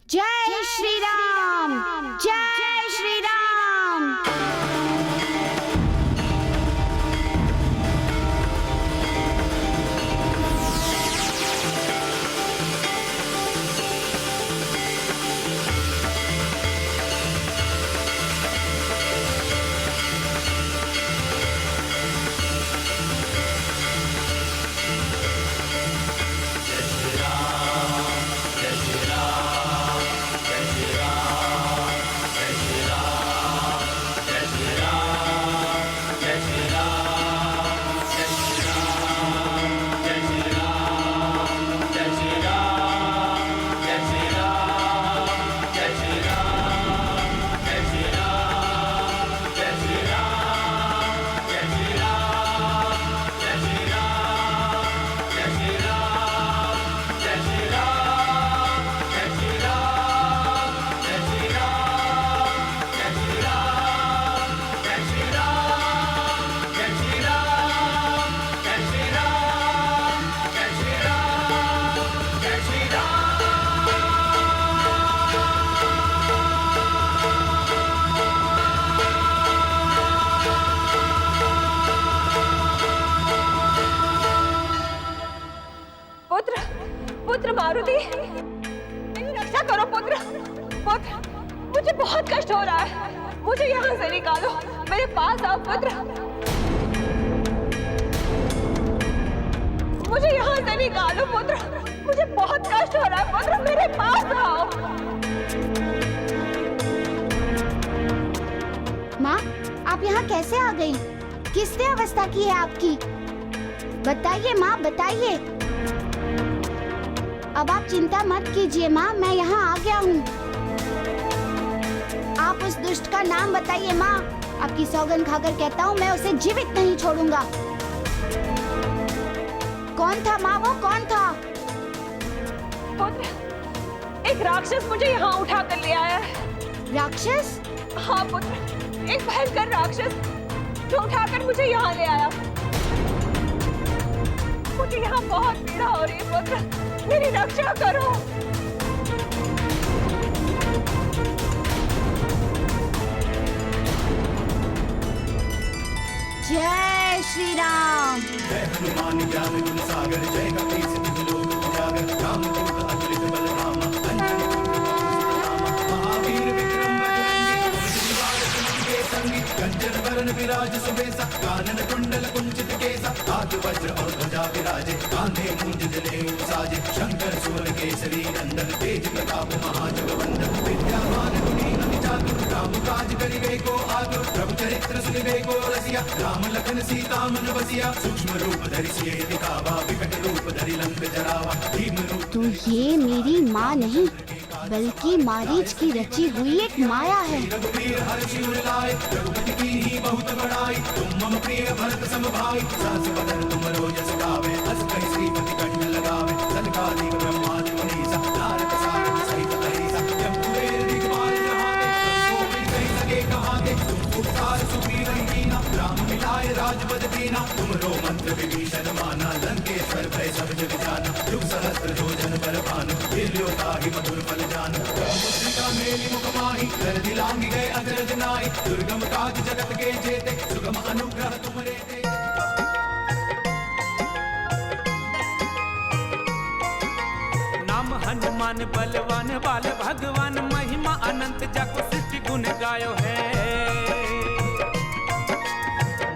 जय श्री राम, जय श्री राम। पुत्र मारुति, मेरी रक्षा करो पुत्र। पुत्र, मुझे बहुत कष्ट हो रहा है, मुझे यहाँ से निकालो, मेरे पास आओ पुत्र। मुझे यहाँ से निकालो पुत्र, मुझे बहुत कष्ट हो रहा है पुत्र, मेरे पास आओ। माँ, आप यहाँ कैसे आ गई? किसने अवस्था की है आपकी? बताइए माँ, बताइए। अब आप चिंता मत कीजिए माँ, मैं यहाँ आ गया हूँ। आप उस दुष्ट का नाम बताइए माँ, आपकी सौगंध खाकर कहता हूँ मैं उसे जीवित नहीं छोड़ूंगा। कौन था माँ, वो कौन था? पुत्र, एक राक्षस मुझे यहाँ उठा कर ले आया है। राक्षस? हाँ पुत्र, एक भयंकर राक्षस जो उठाकर मुझे यहाँ ले आया। मुझे यहाँ बहुत पीड़ा हो रही है पुत्र, मेरी रक्षा करो। जय श्री राम। जय हनुमान ज्ञान गुण सागर, जय कपीस तिहुँ लोक उजागर, रामदूत अतुलित बलधामा, अंजनी पुत्र पवन सुत नामा, महावीर विक्रम बजरंगी, कुमति निवार सुमति के संगी, कंचन वरण विराज सुबेसा, कानन कुंडल कुंचित केसा, हाथ वज्र और ध्वजा विराजे, कांधे मूंज जनेऊ साजे, शंकर सुवन केसरी नंदन, तेज प्रताप महाजगवंदन, विद्यावान गुणी अति चातुर, राम काज करिबे को आतुर, प्रभु चरित्र सुनिबे को रसिया, राम लखन सीता मन बसिया, सूक्ष्म रूप धरि सिए दिखावा, विकट रूप धरि लंक जरावा, भीम रूप। तो ये मेरी माँ नहीं बल्कि मारीच की रची हुई एक माया है। रघुवीर हर्षि उर लाए, रघुपति कीन्ही बहुत बड़ाई, तुम मम प्रिय भरत सम भाई, सहस बदन तुम रोजस गावे, अस कहि श्रीपति कंठ लगावे, सनकादिक ब्रह्मादि मुनीसा, नारद सारद सहित अहिसा, जब कुबेर दिगपाल जहाते, कोविद कहि सके कहाते, तुम उपकार सुग्रीव ही कीना, राम मिलाए राजपद दीना, तुमरो मंत्र विभीषण माना, लंकेश्वर भय सब जग जाना, युग सहस्त्र योजन पर भानु, लील्यो ताहि मधुर फल जानु, मुद्रिका मेली मुख माहि, कर दिलांगी गए अग्रज नाहि, दुर्गम काज जगत के जेते, सुगम अनुग्रह तुमरे ते। नाम हनुमान बलवान बाल भगवान, महिमा अनंत जाको सृष्टि गुण गायो है।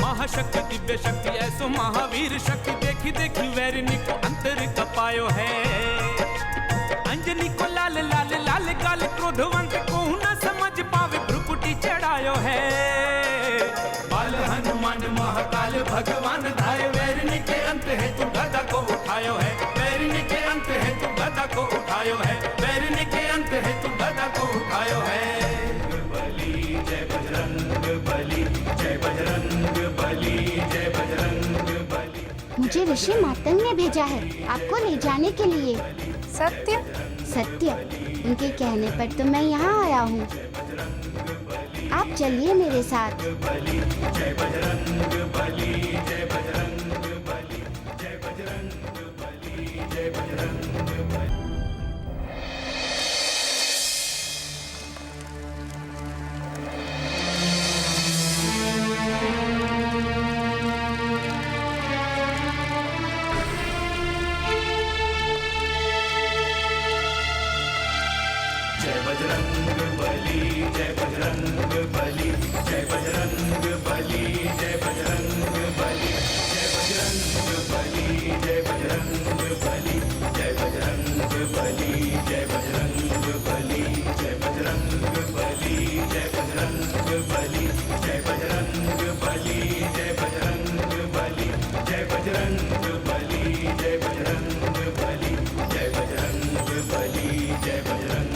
महाशक्ति दिव्य शक्ति ऐसो महावीर शक्ति, देखी देखी वैरिणी को अंतर कपायो है। अंजनी को लाल लाल लाल गाल, क्रोधवंत को न समझ पावे भ्रुकुटी चढ़ायो है। बाल हनुमान महाकाल भगवान धाय, वैरिणी के अंत है तू गदा को उठायो है। वैरिणी के अंत है तू गदा को उठायो है। वैरिणी के अंत है तू गदा को उठायो है। बली जय बजरंग बली, जय बजरंग बली, जय बजरंग बली। मुझे ऋषि मातंग ने भेजा है आपको ले जाने के लिए। सत्य? सत्य, उनके कहने पर तो मैं यहाँ आया हूँ। आप चलिए मेरे साथ। बली जय बजरंग बली, जय बजरंग बली, जय बजरंग बली, जय बजरंग बली। जय बजरंग बली, जय बजरंग बली, जय बजरंग बली, जय बजरंग बली, जय बजरंग बली, जय बजरंग बली, जय बजरंग बली, जय बजरंग बली, जय बजरंग बली, जय बजरंग बली, जय बजरंग बली, जय बजरंग बली, जय बजरंग बली, जय बजरंग बली, जय बजरंग बली, जय बजरंग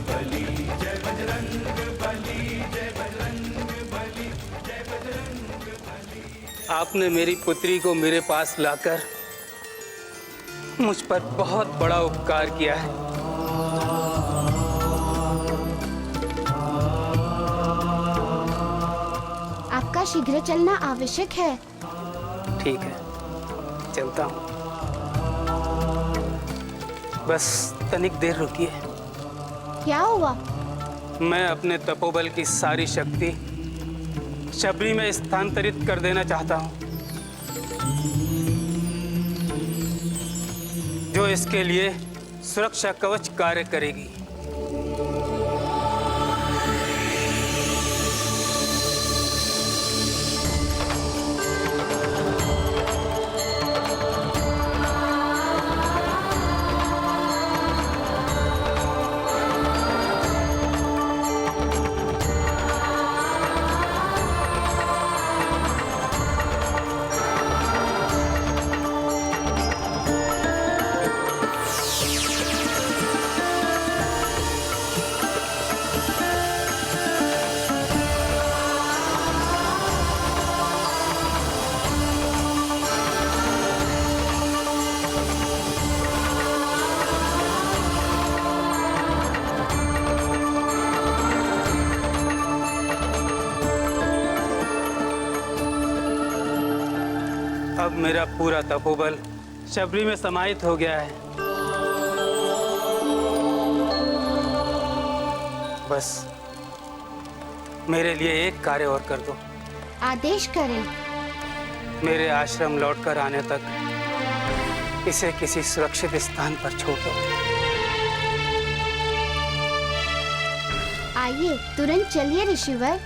बली, जय बजरंग बली, जय बजरंग बली, जय बजरंग बली। आपने मेरी पुत्री को मेरे पास लाकर मुझ पर बहुत बड़ा उपकार किया है। आपका शीघ्र चलना आवश्यक है। ठीक है, चलता हूँ। बस तनिक देर रुकिए। क्या हुआ? मैं अपने तपोबल की सारी शक्ति शबरी में स्थानांतरित कर देना चाहता हूँ, जो इसके लिए सुरक्षा कवच कार्य करेगी। अब मेरा पूरा तपोबल शबरी में समाहित हो गया है। बस मेरे लिए एक कार्य और कर दो। आदेश करें। मेरे आश्रम लौटकर आने तक इसे किसी सुरक्षित स्थान पर छोड़ दो। आइए, तुरंत चलिए ऋषिवर।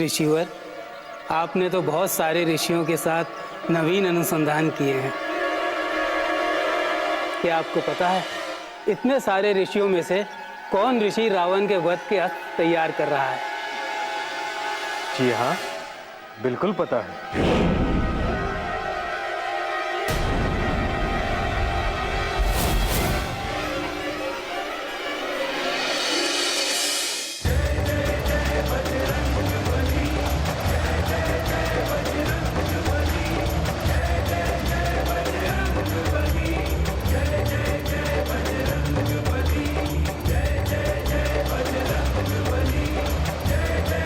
ऋषिवर, आपने तो बहुत सारे ऋषियों के साथ नवीन अनुसंधान किए हैं। क्या आपको पता है इतने सारे ऋषियों में से कौन ऋषि रावण के वध के अस्त्र तैयार कर रहा है? जी हाँ, बिल्कुल पता है। बजरंग बली, जय जय जय बजरंग बली, जय जय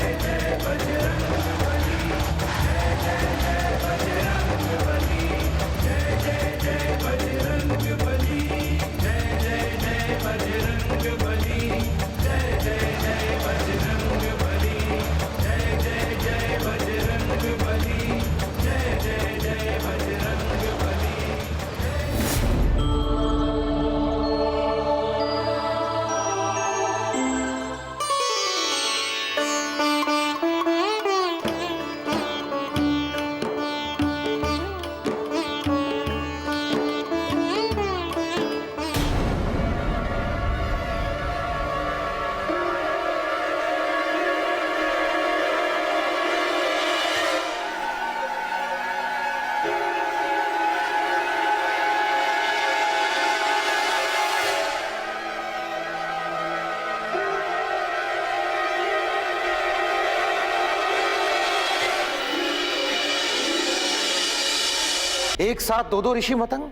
एक साथ दो ऋषि मतंग?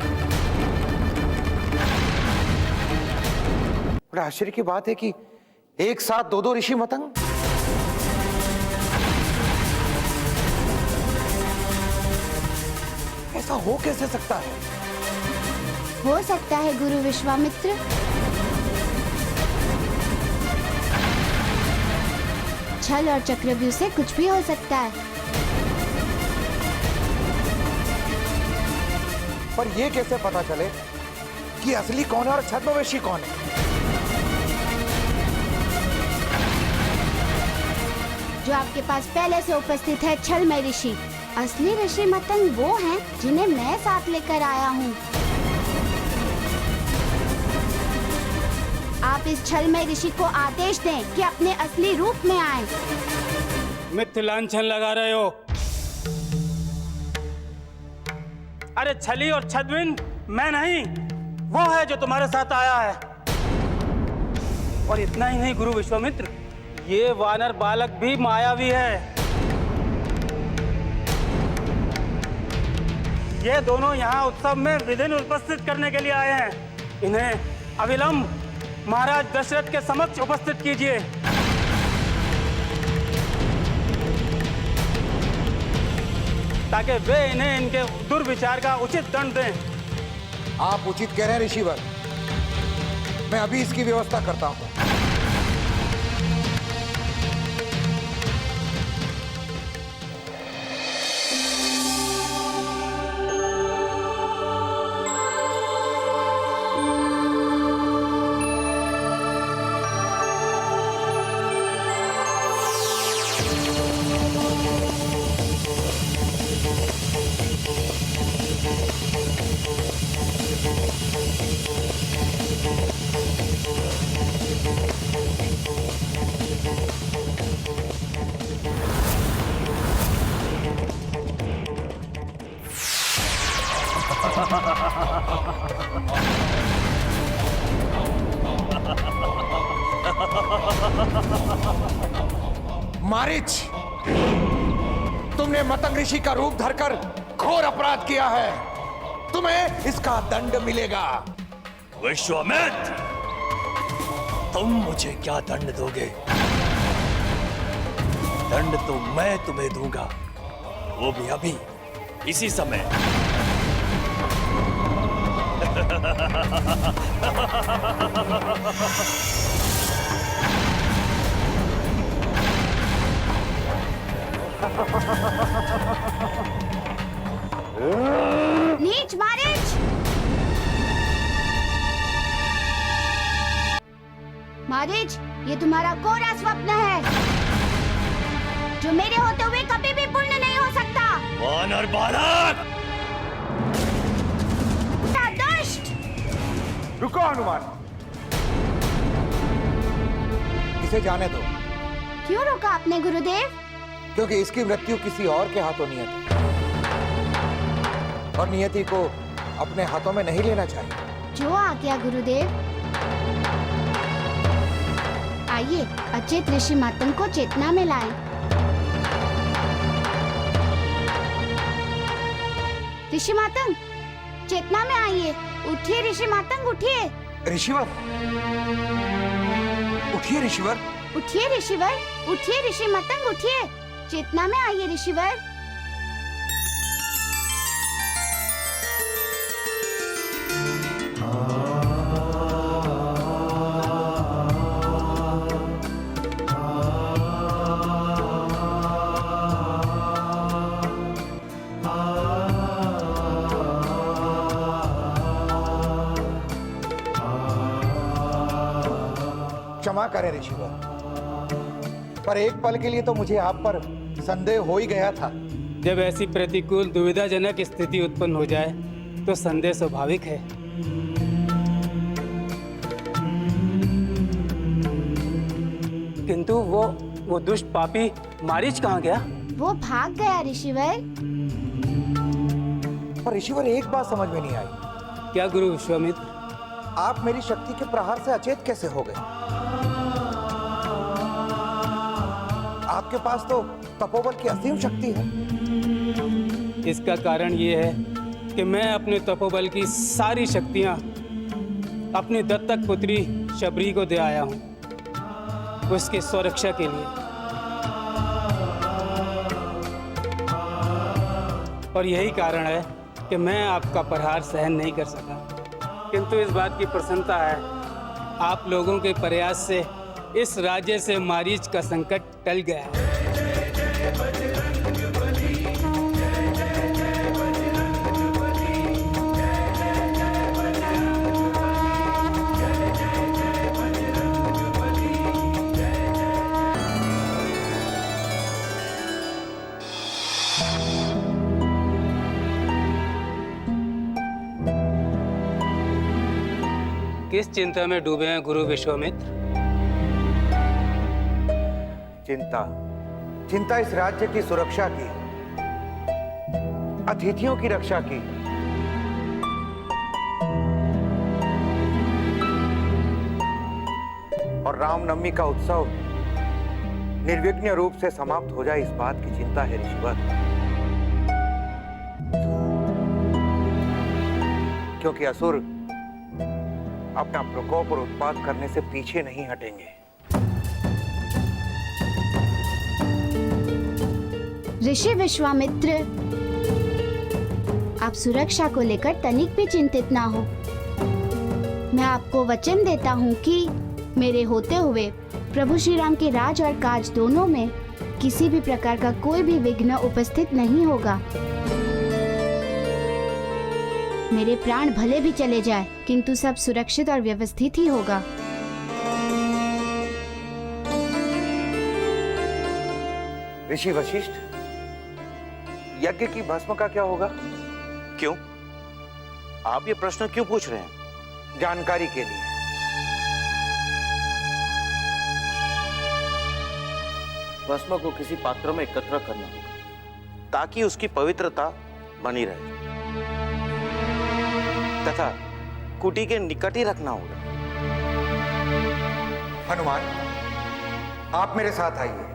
बड़ा आश्चर्य की बात है कि एक साथ दो ऋषि मतंग। ऐसा हो कैसे सकता है? हो सकता है गुरु विश्वामित्र। छल और चक्रव्यूह से कुछ भी हो सकता है। पर यह कैसे पता चले कि असली कौन है और छद्मवेशी कौन है? जो आपके पास पहले से उपस्थित है छलमय ऋषि। असली ऋषि मतंग वो हैं जिन्हें मैं साथ लेकर आया हूँ। आप इस छलमय ऋषि को आदेश दें कि अपने असली रूप में आए। मिथ्या लांछन लगा रहे हो। अरे छली और छद्मिन मैं नहीं, वो है जो तुम्हारे साथ आया है। और इतना ही नहीं गुरु विश्वामित्र, ये वानर बालक भी मायावी है। ये दोनों यहाँ उत्सव में विधिन उपस्थित करने के लिए आए हैं। इन्हें अविलंब महाराज दशरथ के समक्ष उपस्थित कीजिए। ताकि वे इन्हें इनके दुर्विचार का उचित दंड दें। आप उचित कह रहे हैं ऋषिवर। मैं अभी इसकी व्यवस्था करता हूं। मारीच, तुमने मतंग ऋषि का रूप धरकर घोर अपराध किया है। तुम्हें इसका दंड मिलेगा। विश्वामित्र, तुम मुझे क्या दंड दोगे? दंड तो मैं तुम्हें दूंगा, वो भी अभी, इसी समय। नीच मारीच! मारीच, ये तुम्हारा कोरा स्वप्न है जो मेरे होते हुए कभी भी पूर्ण नहीं हो सकता। वानर बालक! दुष्ट! रुको हनुमान, इसे जाने दो। क्यों रोका आपने गुरुदेव? क्योंकि इसकी मृत्यु किसी और के हाथों नियत है, और नियति को अपने हाथों में नहीं लेना चाहिए। जो आ गया गुरुदेव। आइए अचेत ऋषि मतंग को चेतना में लाएं। ऋषि मतंग चेतना में आइए। उठिए ऋषि मतंग, उठिए। ऋषिवर, उठिए ऋषिवर। उठिए ऋषिवर, उठिए ऋषि मतंग, उठिए। चेतना में आइए ऋषिवर। क्षमा करें ऋषिवर, पर एक पल के लिए तो मुझे आप पर संदेह हो ही गया था। जब ऐसी प्रतिकूल दुविधाजनक स्थिति उत्पन्न हो जाए तो संदेह स्वाभाविक है। किंतु वो दुष्ट पापी मारीच कहाँ गया? वो भाग गया ऋषिवर। पर ऋषिवर, एक बात समझ में नहीं आई। क्या गुरु विश्वामित्र? आप मेरी शक्ति के प्रहार से अचेत कैसे हो गए? आपके पास तो तपोबल की असीम शक्ति है। इसका कारण ये है कि मैं अपने तपोबल की सारी शक्तियां अपनी दत्तक पुत्री शबरी को दे आया हूं उसकी सुरक्षा के लिए। और यही कारण है कि मैं आपका प्रहार सहन नहीं कर सका, किंतु इस बात की प्रसन्नता है आप लोगों के प्रयास से इस राज्य से मारीच का संकट टल गया है। किस चिंता में डूबे हैं गुरु विश्वामित्र? चिंता इस राज्य की सुरक्षा की, अतिथियों की रक्षा की। और रामनवमी का उत्सव निर्विघ्न रूप से समाप्त हो जाए, इस बात की चिंता है ऋषिवर। क्योंकि असुर अपना प्रकोप और उत्पात करने से पीछे नहीं हटेंगे। ऋषि विश्वामित्र, आप सुरक्षा को लेकर तनिक भी चिंतित ना हो। मैं आपको वचन देता हूँ कि मेरे होते हुए प्रभु श्री राम के राज और काज दोनों में किसी भी प्रकार का कोई भी विघ्न उपस्थित नहीं होगा। मेरे प्राण भले भी चले जाए, किंतु सब सुरक्षित और व्यवस्थित ही होगा। ऋषि वशिष्ठ, यज्ञ की भस्म का क्या होगा? क्यों? आप ये प्रश्न क्यों पूछ रहे हैं? जानकारी के लिए। भस्म को किसी पात्र में एकत्र करना होगा ताकि उसकी पवित्रता बनी रहे तथा कुटी के निकट ही रखना होगा। हनुमान, आप मेरे साथ आइए।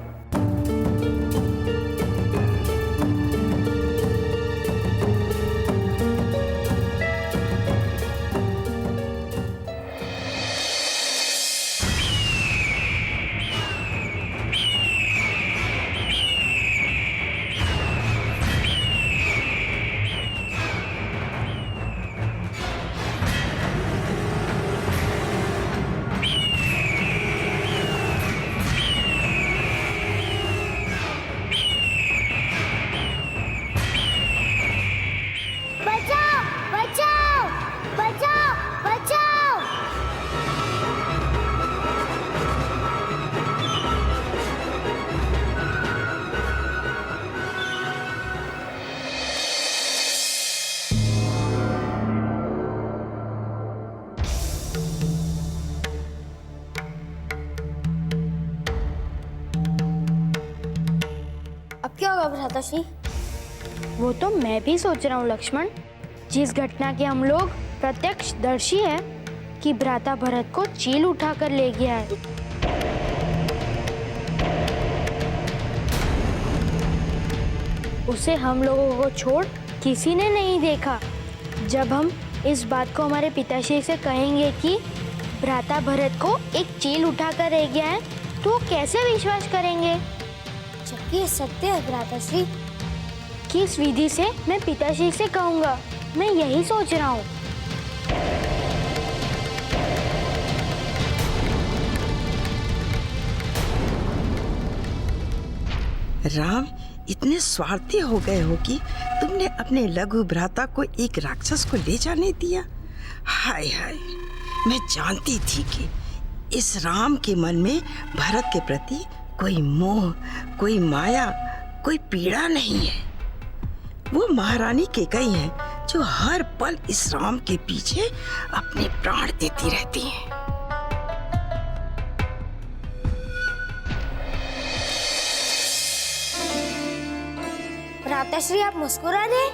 क्या होगा भ्राताश्री? वो तो मैं भी सोच रहा हूँ लक्ष्मण। जिस घटना के हम लोग प्रत्यक्षदर्शी हैं कि भ्राता भरत को चील उठाकर ले गया है, उसे हम लोगों को छोड़ किसी ने नहीं देखा। जब हम इस बात को हमारे पिताश्री से कहेंगे कि भ्राता भरत को एक चील उठाकर ले गया है, तो वो कैसे विश्वास करेंगे? ये सत्य है भ्राताश्री। किस विधि से मैं पिताश्री से कहूँगा, मैं यही सोच रहा हूँ। राम, इतने स्वार्थी हो गए हो कि तुमने अपने लघु भ्राता को एक राक्षस को ले जाने दिया। हाय हाय, मैं जानती थी कि इस राम के मन में भरत के प्रति कोई मोह, कोई माया, कोई पीड़ा नहीं है। वो महारानी केकई है जो हर पल इस राम के पीछे अपने प्राण देती रहती है। भ्राताश्री, आप मुस्कुरा रहे?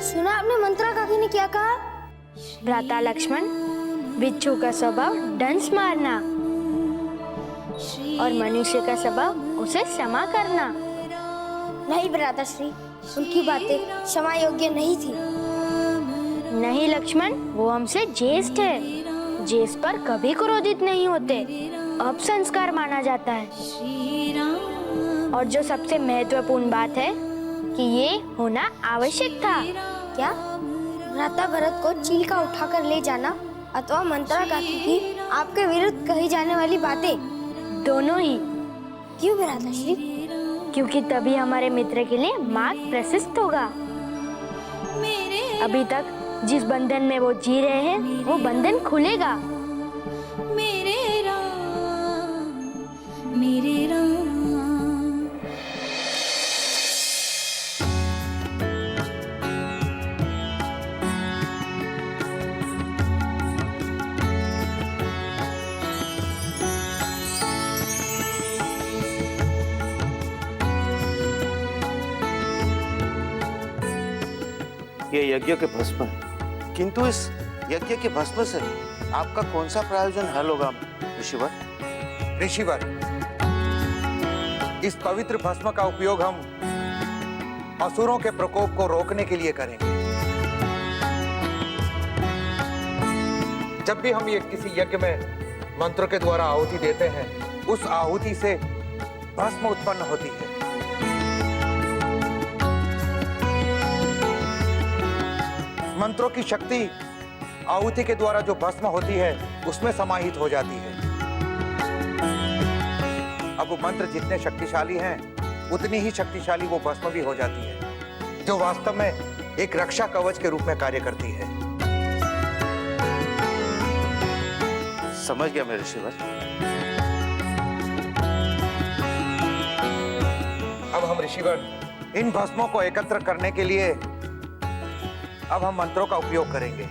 सुना आपने मंत्रा काकी ने क्या कहा? भ्राता लक्ष्मण, बिच्छू का स्वभाव डंस मारना और मनुष्य का स्वभाव उसे क्षमा करना। नहीं भ्राताश्री, उनकी बातें क्षमा योग्य नहीं थी। नहीं लक्ष्मण, वो हमसे ज्येष्ठ है। ज्येष्ठ पर कभी क्रोधित नहीं होते, अब संस्कार माना जाता है। और जो सबसे महत्वपूर्ण बात है कि ये होना आवश्यक था। क्या भ्राता भरत को चील का उठाकर ले जाना अथवा मंत्रा काकी की आपके विरुद्ध कही जाने वाली बातें? दोनों ही। क्यों भ्राताश्री? क्योंकि तभी हमारे मित्र के लिए मार्ग प्रशस्त होगा। अभी तक जिस बंधन में वो जी रहे हैं वो बंधन खुलेगा। मेरे राम, मेरे राम। ये यज्ञ के भस्म है, किंतु इस यज्ञ के भस्म से आपका कौन सा प्रयोजन हल होगा ऋषिवर? ऋषिवर, इस पवित्र भस्म का उपयोग हम असुरों के प्रकोप को रोकने के लिए करेंगे। जब भी हम ये किसी यज्ञ में मंत्र के द्वारा आहुति देते हैं, उस आहुति से भस्म उत्पन्न होती है। मंत्रों की शक्ति आहुति के द्वारा जो भस्म होती है उसमें समाहित हो जाती है। अब वो मंत्र जितने शक्तिशाली हैं, उतनी ही शक्तिशाली वो भस्म भी हो जाती है, जो वास्तव में एक रक्षा कवच के रूप में कार्य करती है। समझ गया मैं ऋषिवर। अब हम ऋषिवर इन भस्मों को एकत्र करने के लिए अब हम मंत्रों का उपयोग करेंगे।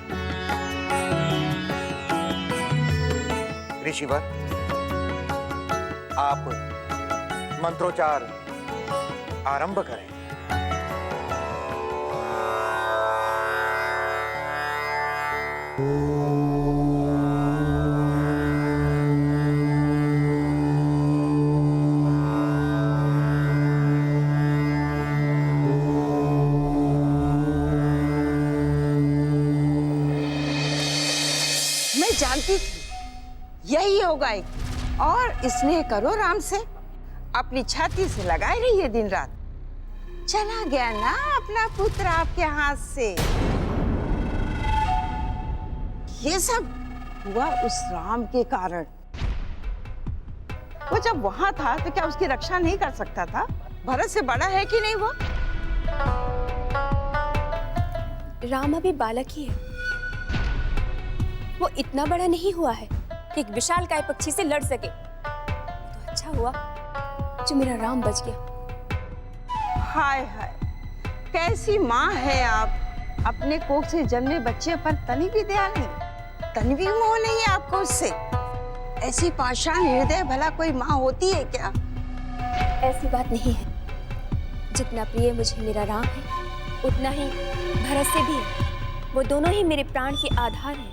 ऋषिवर, आप मंत्रोच्चार आरंभ करें। जानती थी यही होगा एक, और स्नेह करो राम से, अपनी छाती से लगाए रही है दिन रात। चला गया ना अपना पुत्र आपके हाथ से। ये सब हुआ उस राम के कारण। वो जब वहां था तो क्या उसकी रक्षा नहीं कर सकता था? भरत से बड़ा है कि नहीं वो? राम अभी बालक ही है, वो इतना बड़ा नहीं हुआ है कि एक विशालकाय पक्षी से लड़ सके। तो अच्छा हुआ जो मेरा राम बच गया। हाय हाय, कैसी माँ है आप! अपने कोख से जन्मे बच्चे पर तनी भी दया नहीं, तनी भी मोह नहीं है आपको उससे। ऐसी पाषाण हृदय भला कोई माँ होती है क्या? ऐसी बात नहीं है। जितना प्रिय मुझे मेरा राम है, उतना ही भरत से भी है। वो दोनों ही मेरे प्राण के आधार हैं।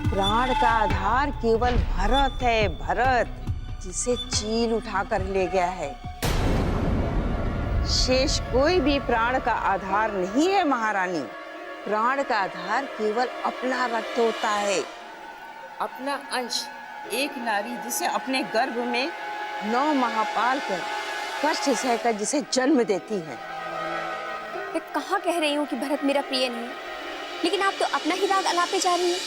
प्राण का आधार केवल भरत है, भरत, जिसे चील उठाकर ले गया है। शेष कोई भी प्राण का आधार नहीं है महारानी। प्राण का आधार केवल अपना रक्त होता है, अपना अंश। एक नारी जिसे अपने गर्भ में 9 माह पाल कर कष्ट सहकर जिसे जन्म देती है। मैं कहाँ कह रही हूँ कि भरत मेरा प्रिय नहीं, लेकिन आप तो अपना ही राग अलापे जा रही हैं।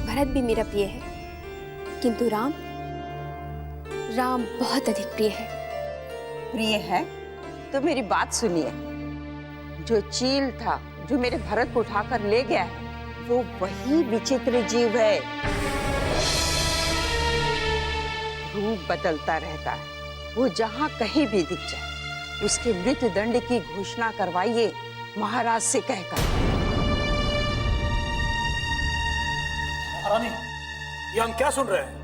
भरत भी मेरा प्रिय है, किंतु राम बहुत अधिक प्रिय है। प्रिय है तो मेरी बात सुनिए। जो चील था, जो मेरे भरत को उठाकर ले गया है, वो वही विचित्र जीव है। रूप बदलता रहता है, वो जहां कहीं भी दिख जाए उसके मृत्यु दंड की घोषणा करवाइए महाराज से कहकर। रानी, ये हम क्या सुन रहे हैं?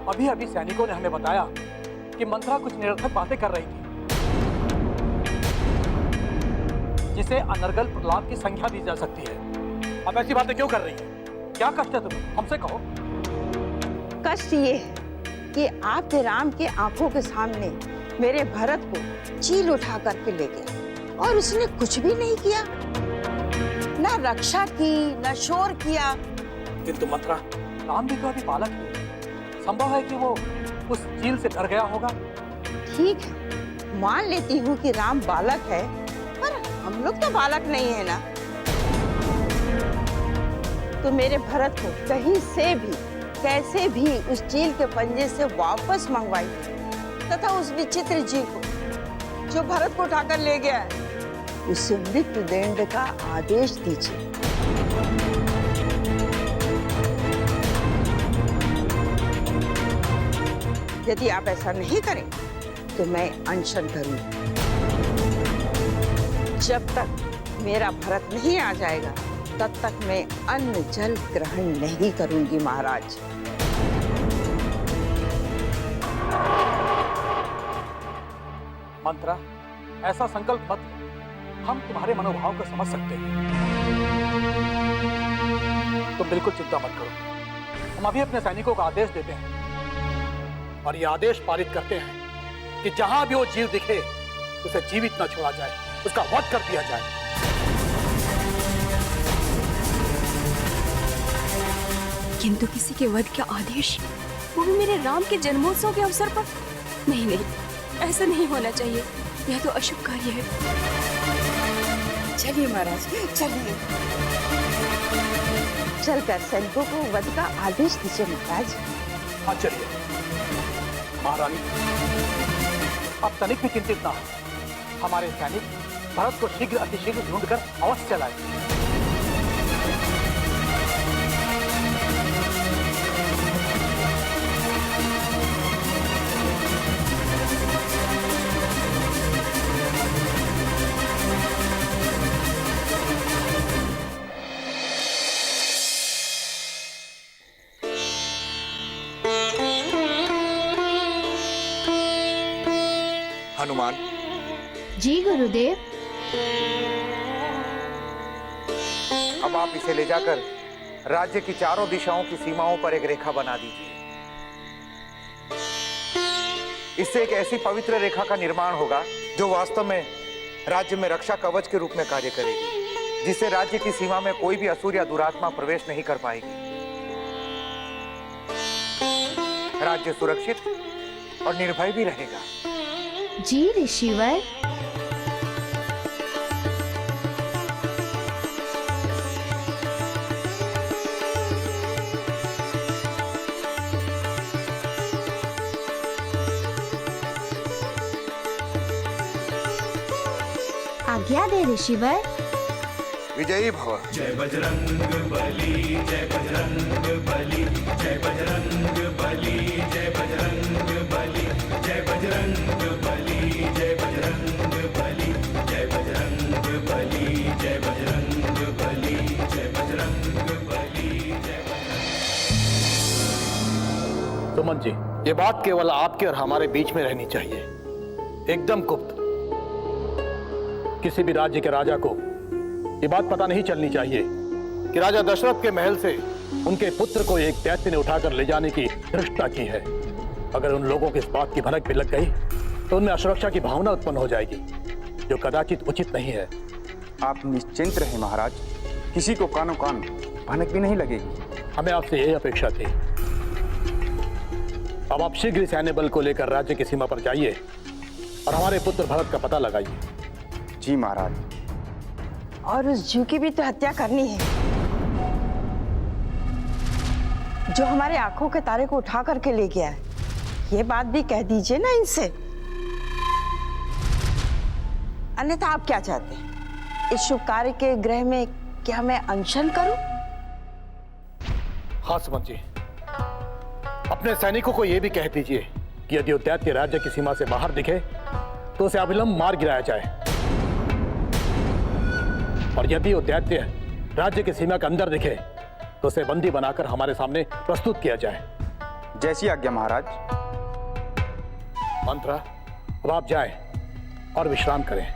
अभी अभी सैनिकों ने हमें बताया कि मंत्रा कुछ निरर्थक बातें कर रही थी, जिसे अनर्गल प्रलाप की संख्या दी जा सकती है। अब ऐसी बातें क्यों कर रही है? क्या कष्ट है तुम्हें? हमसे कहो। कष्ट ये है कि आपके राम के आंखों के सामने मेरे भरत को चील उठा करके ले गया और उसने कुछ भी नहीं किया, ना रक्षा की, ना शोर किया। किंतु मंत्रा, राम भी तो अभी बालक है, संभव है कि वो उस चील से डर गया होगा। ठीक है, मान लेती हूँ कि राम बालक है, पर हम लोग तो बालक नहीं है ना। तो मेरे भरत को कहीं से भी कैसे भी उस चील के पंजे से वापस मंगवाई तथा उस विचित्र जीव को जो भरत को उठाकर ले गया है, उसे मृत्यु दंड का आदेश दीजिए। यदि आप ऐसा नहीं करें तो मैं अनशन करूंगी। जब तक मेरा भरत नहीं आ जाएगा तब तक मैं अन्न जल ग्रहण नहीं करूंगी महाराज। मंत्रा, ऐसा संकल्प मत लो। हम तुम्हारे मनोभाव को समझ सकते हैं। तुम बिल्कुल चिंता मत करो। हम अभी अपने सैनिकों को आदेश देते हैं और ये आदेश पारित करते हैं कि जहां भी वो जीव दिखे उसे जीवित न छोड़ा जाए, उसका वध कर दिया जाए। किंतु किसी के वध का आदेश, वो भी मेरे राम के जन्मोत्सव के अवसर पर? नहीं नहीं, ऐसा नहीं होना चाहिए। यह तो अशुभ कार्य है। चलिए महाराज, चलिए। चलकर सैनिकों को वध का आदेश दीजिए महाराज। हाँ चलिए। महारानी, अब तनिक भी चिंतित ना हो। हमारे सैनिक भरत को शीघ्र अतिशीघ्र ढूंढकर अवश्य चलाएं। हनुमान। जी गुरुदेव। अब आप इसे ले जाकर राज्य की चारों दिशाओं की सीमाओं पर एक रेखा बना दीजिए। इससे एक ऐसी पवित्र रेखा का निर्माण होगा जो वास्तव में राज्य में रक्षा कवच के रूप में कार्य करेगी, जिससे राज्य की सीमा में कोई भी असुर या दुरात्मा प्रवेश नहीं कर पाएगी। राज्य सुरक्षित और निर्भय भी रहेगा। जी ऋषिवर। आज्ञा दे ऋषिवर। विजयी भव। जय बजरंग बली, जय बजरंग बली, जय बजरंग बली, जय बजरंग बली, जय बजरंग बली, जय बजरंग बली, जय बजरंग बली, जय बजरंग बली, जय बजरंग बली, जय। सुमन जी, ये बात केवल आपके और हमारे बीच में रहनी चाहिए, एकदम गुप्त। किसी भी राज्य के राजा को ये बात पता नहीं चलनी चाहिए कि राजा दशरथ के महल से उनके पुत्र को एक दैत्य ने उठाकर ले जाने की धृष्टता की है। अगर उन लोगों को इस बात की भनक भी लग गई तो उनमें असुरक्षा की भावना उत्पन्न हो जाएगी, जो कदाचित उचित नहीं है। आप निश्चिंत रहे महाराज, किसी को कानो कान भनक भी नहीं लगेगी। हमें आपसे यही अपेक्षा थी। अब आप शीघ्र सैन्य बल को लेकर राज्य की सीमा पर जाइए और हमारे पुत्र भरत का पता लगाइए। जी महाराज। और उस जीव की भी तो हत्या करनी है जो हमारे आंखों के तारे को उठा करके ले गया है। ये बात भी कह दीजिए ना इनसे। अन्यथा आप क्या चाहते हैं? इस शुभ कार्य के गृह में क्या मैं अनशन करूं? हाँ सुमन जी, अपने सैनिकों को यह भी कह दीजिए कि यदि दैत्य राज्य की सीमा से बाहर दिखे तो उसे अविलंब मार गिराया जाए, और यदि वो दैत्य राज्य की सीमा के अंदर दिखे तो उसे बंदी बनाकर हमारे सामने प्रस्तुत किया जाए। जैसी आज्ञा महाराज। मंत्रा, अब आप जाएं और विश्राम करें।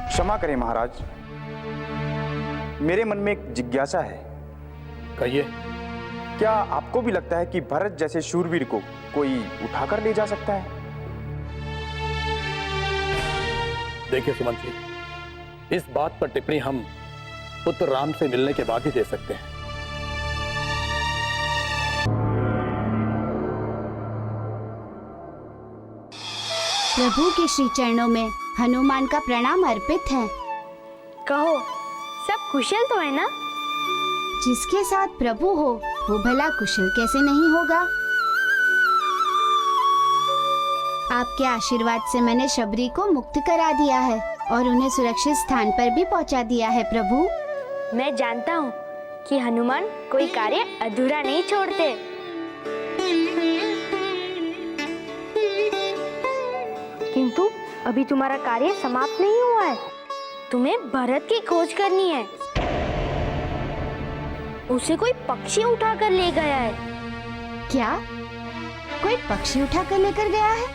क्षमा करें महाराज, मेरे मन में एक जिज्ञासा है। कहिए। क्या आपको भी लगता है कि भरत जैसे शूरवीर को कोई उठाकर ले जा सकता है? देखिए सुमन जी, इस बात पर टिप्पणी हम पुत्र राम से मिलने के बाद ही दे सकते हैं। प्रभु के श्री चरणों में हनुमान का प्रणाम अर्पित है। कहो, सब कुशल तो है ना? जिसके साथ प्रभु हो वो भला कुशल कैसे नहीं होगा? आपके आशीर्वाद से मैंने शबरी को मुक्त करा दिया है और उन्हें सुरक्षित स्थान पर भी पहुंचा दिया है प्रभु। मैं जानता हूँ कि हनुमान कोई कार्य अधूरा नहीं छोड़ते। किंतु अभी तुम्हारा कार्य समाप्त नहीं हुआ है। तुम्हें भरत की खोज करनी है। उसे कोई पक्षी उठा कर ले गया है। क्या? कोई पक्षी उठा कर लेकर गया है?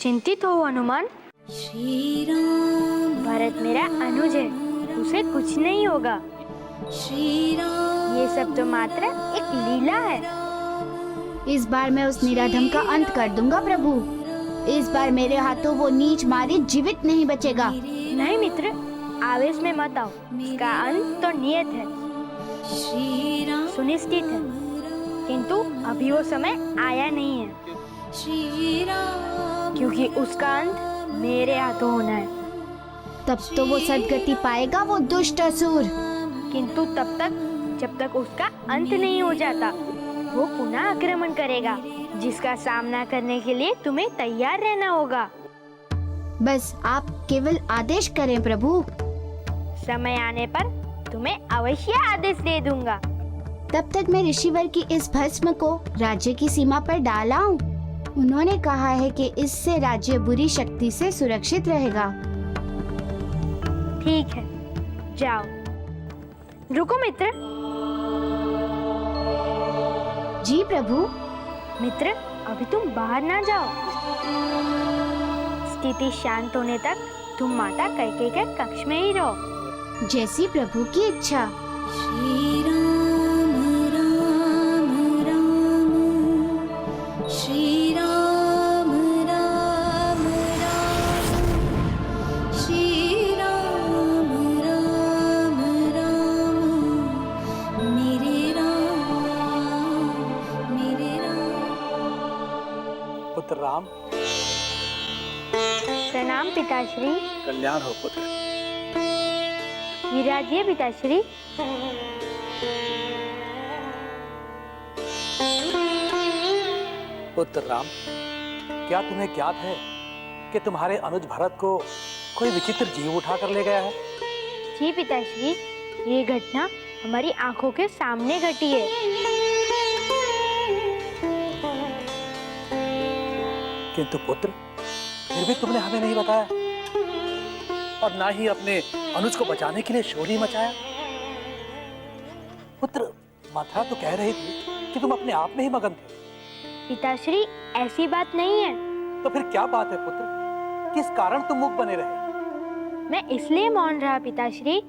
चिंतित हो हनुमान? श्री राम भरत मेरा अनुज है, उसे कुछ नहीं होगा। श्री राम ये सब तो मात्र एक लीला है। इस बार मैं उस निराधम का अंत कर दूंगा प्रभु। इस बार मेरे हाथों वो नीच मारी जीवित नहीं बचेगा। नहीं मित्र, आवेश में मत आओ। इसका अंत तो नियत है, श्री राम सुनिश्चित है, किंतु अभी वो समय आया नहीं है, श्री राम क्योंकि उसका अंत मेरे हाथों होना है। तब तो वो सदगति पाएगा वो दुष्ट असुर। किंतु तब तक, जब तक उसका अंत नहीं हो जाता, वो पुनः आक्रमण करेगा, जिसका सामना करने के लिए तुम्हें तैयार रहना होगा। बस आप केवल आदेश करें प्रभु। समय आने पर तुम्हें अवश्य आदेश दे दूंगा। तब तक मैं ऋषिवर की इस भस्म को राज्य की सीमा पर डाल आऊं। उन्होंने कहा है कि इससे राज्य बुरी शक्ति से सुरक्षित रहेगा। ठीक है, जाओ। रुको मित्र। जी प्रभु। मित्र, अभी तुम बाहर ना जाओ। स्थिति शांत होने तक तुम माता कैकेयी के कक्ष में ही रहो। जैसी प्रभु की इच्छा। श्री राम राम राम श्री राम राम राम श्री राम राम राम मेरे राम मेरे राम। पुत्र राम, प्रणाम पिताश्री। कल्याण हो पुत्र। विराजिए पिताश्री। पुत्र राम, क्या तुम्हें ज्ञात है कि तुम्हारे अनुज भरत को कोई विचित्र जीव उठा कर ले गया है? जी पिताश्री, ये घटना हमारी आंखों के सामने घटी है। किंतु पुत्र, फिर भी तुमने हमें नहीं बताया और ना ही अपने अनुज को बचाने के लिए शोर ही मचाया। पुत्र, मथुरा तो कह रही थी कि तुम अपने आप में ही मगन थे। पिताश्री, ऐसी बात नहीं है। तो फिर क्या बात है पुत्र? किस कारण तुम मुख बने रहे? मैं इसलिए मौन रहा पिताश्री,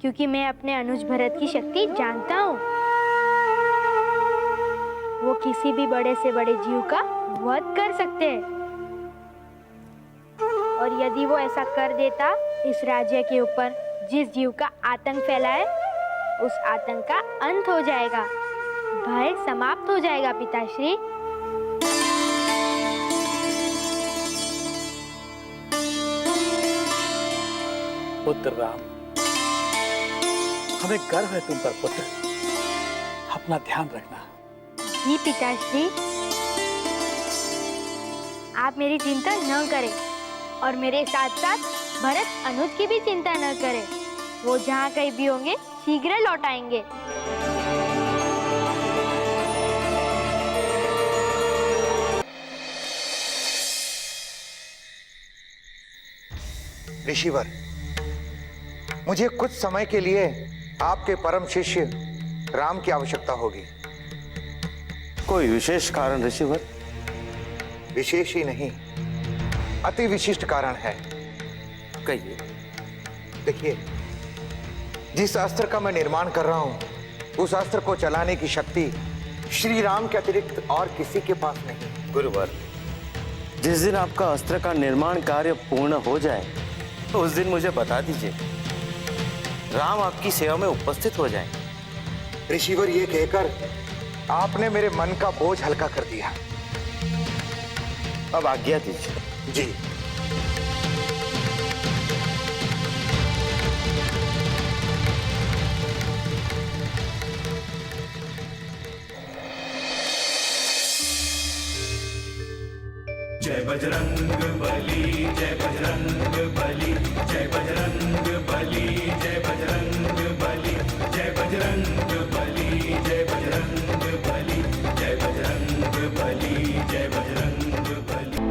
क्योंकि मैं अपने अनुज भरत की शक्ति जानता हूँ। वो किसी भी बड़े से बड़े जीव का वध कर सकते हैं, और यदि वो ऐसा कर देता, इस राज्य के ऊपर जिस जीव का आतंक फैला है, उस आतंक का अंत हो जाएगा, भय समाप्त हो जाएगा पिताश्री। पुत्र राम, हमें गर्व है तुम पर पुत्र। अपना ध्यान रखना। जी पिताश्री। आप मेरी चिंता न करें और मेरे साथ साथ भरत अनुज की भी चिंता न करें। वो जहाँ कहीं भी होंगे शीघ्र लौट आएंगे। ऋषिवर, मुझे कुछ समय के लिए आपके परम शिष्य राम की आवश्यकता होगी। कोई विशेष कारण ऋषिवर? विशेष ही नहीं, अति विशिष्ट कारण है। कहिए। देखिए, जिस अस्त्र का मैं निर्माण कर रहा हूं, उस अस्त्र को चलाने की शक्ति श्री राम के अतिरिक्त और किसी के पास नहीं। गुरुवर, जिस दिन आपका अस्त्र का निर्माण कार्य पूर्ण हो जाए तो उस दिन मुझे बता दीजिए, राम आपकी सेवा में उपस्थित हो जाए। ऋषिवर, ये कहकर आपने मेरे मन का बोझ हल्का कर दिया। अब आज्ञा दीजिए। जी। जय बजरंग बली, जय बजरंग बली, जय बजरंग बली, जय बजरंग बली, जय बजरंग बली, जय बजरंग बली, जय बजरंग बली, जय बजरंग बली।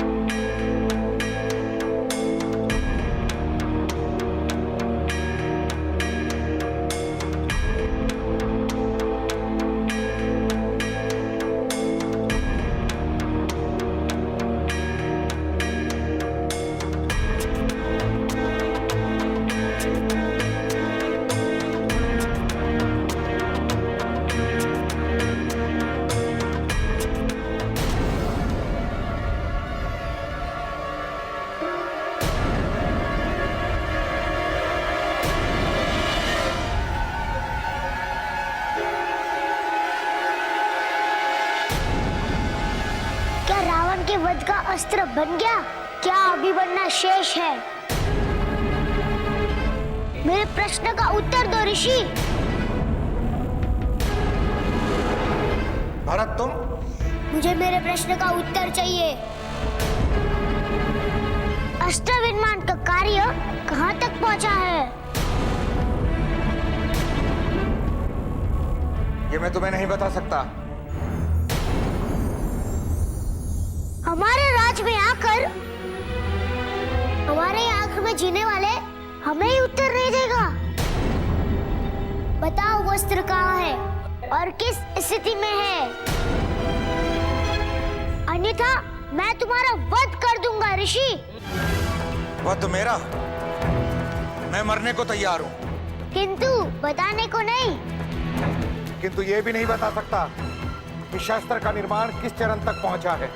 के वध का अस्त्र बन गया? क्या अभी बनना शेष है? मेरे प्रश्न का उत्तर दो ऋषि। भरत, तुम? मुझे मेरे प्रश्न का उत्तर चाहिए। अस्त्र निर्माण का कार्य कहाँ तक पहुँचा है? ये मैं तुम्हें नहीं बता सकता। हमारे राज में आकर हमारे आंख में जीने वाले हमें ही उत्तर नहीं देगा। बताओ वस्त्र कहाँ है और किस स्थिति में है, अन्यथा मैं तुम्हारा वध कर दूंगा ऋषि। वध मेरा? मैं मरने को तैयार हूँ, किंतु बताने को नहीं। किंतु ये भी नहीं बता सकता कि शस्त्र का निर्माण किस चरण तक पहुंचा है।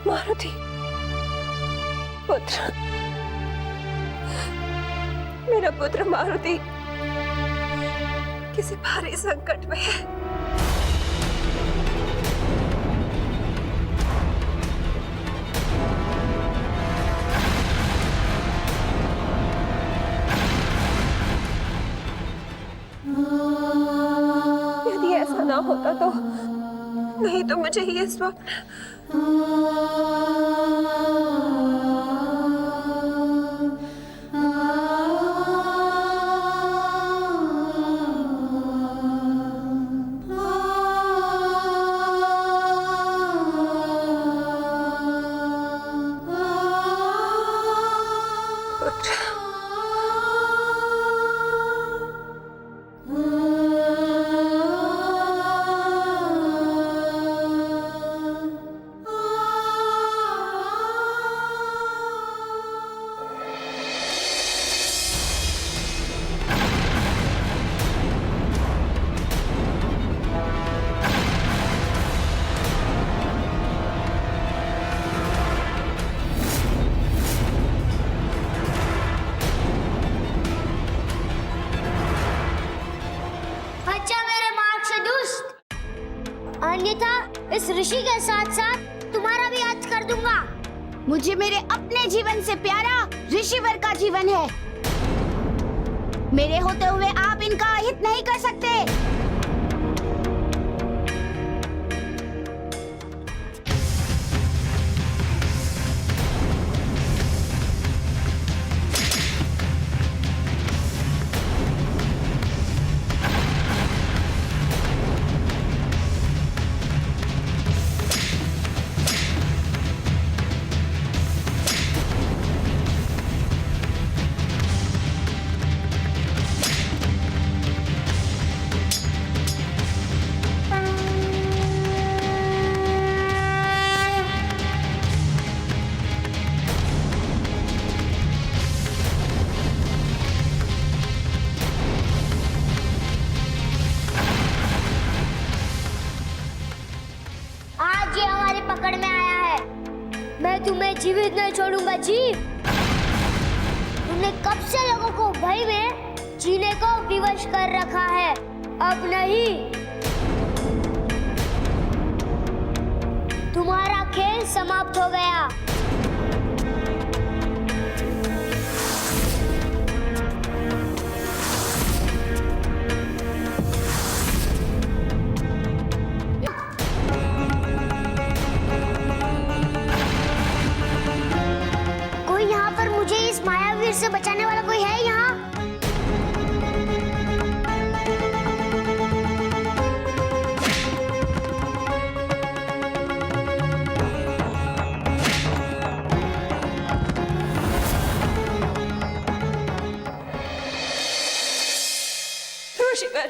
मारुति, पुत्र, मेरा पुत्र मारुति किसी भारी संकट में है। यदि ऐसा ना होता तो नहीं तो मुझे ये स्वप्न अन्यथा इस ऋषि के साथ साथ तुम्हारा भी अंत कर दूंगा। मुझे मेरे अपने जीवन से प्यारा ऋषिवर का जीवन है। मेरे होते हुए आप इनका अहित नहीं कर सकते। आज ये हमारी पकड़ में आया है। मैं तुम्हें जीवित नहीं छोड़ूंगा जीव। तुमने कब से लोगों को भय में जीने को विवश कर रखा है, अब नहीं। तुम्हारा खेल समाप्त हो गया। कोई यहाँ पर मुझे इस मायावीर से बचाने वाला कोई है यहाँ? ऋषिवर,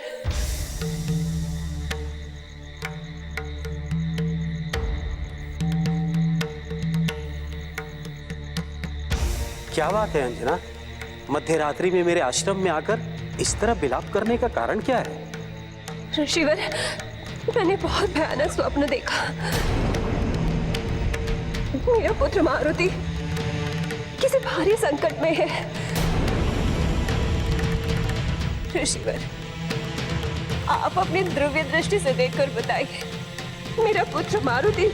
क्या बात है अंजना? मध्य रात्रि में मेरे आश्रम में आकर इस तरह विलाप करने का कारण क्या है? ऋषिवर, मैंने बहुत भयानक स्वप्न देखा। मेरा पुत्र मारुति किसी भारी संकट में है। ऋषिवर, आप अपनी द्रव्य दृष्टि से देखकर बताइए, मेरा पुत्र मारुति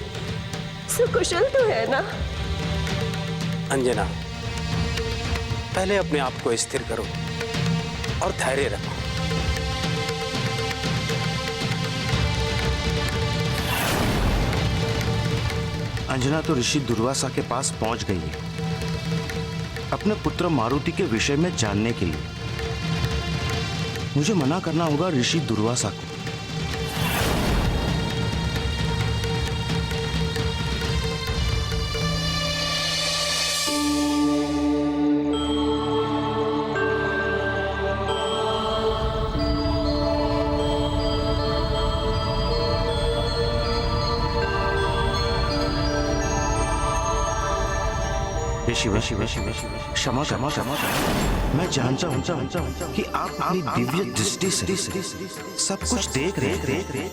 सुकुशल तो है ना? अंजना, पहले अपने आप को स्थिर करो और धैर्य रखो। अंजना तो ऋषि दुर्वासा के पास पहुंच गई है अपने पुत्र मारुति के विषय में जानने के लिए। मुझे मना करना होगा ऋषि दुर्वासा को। क्षमा क्षमा मैं जानता हूं कि आप अपनी दिव्य दृष्टि से सब कुछ देख रहे हैं,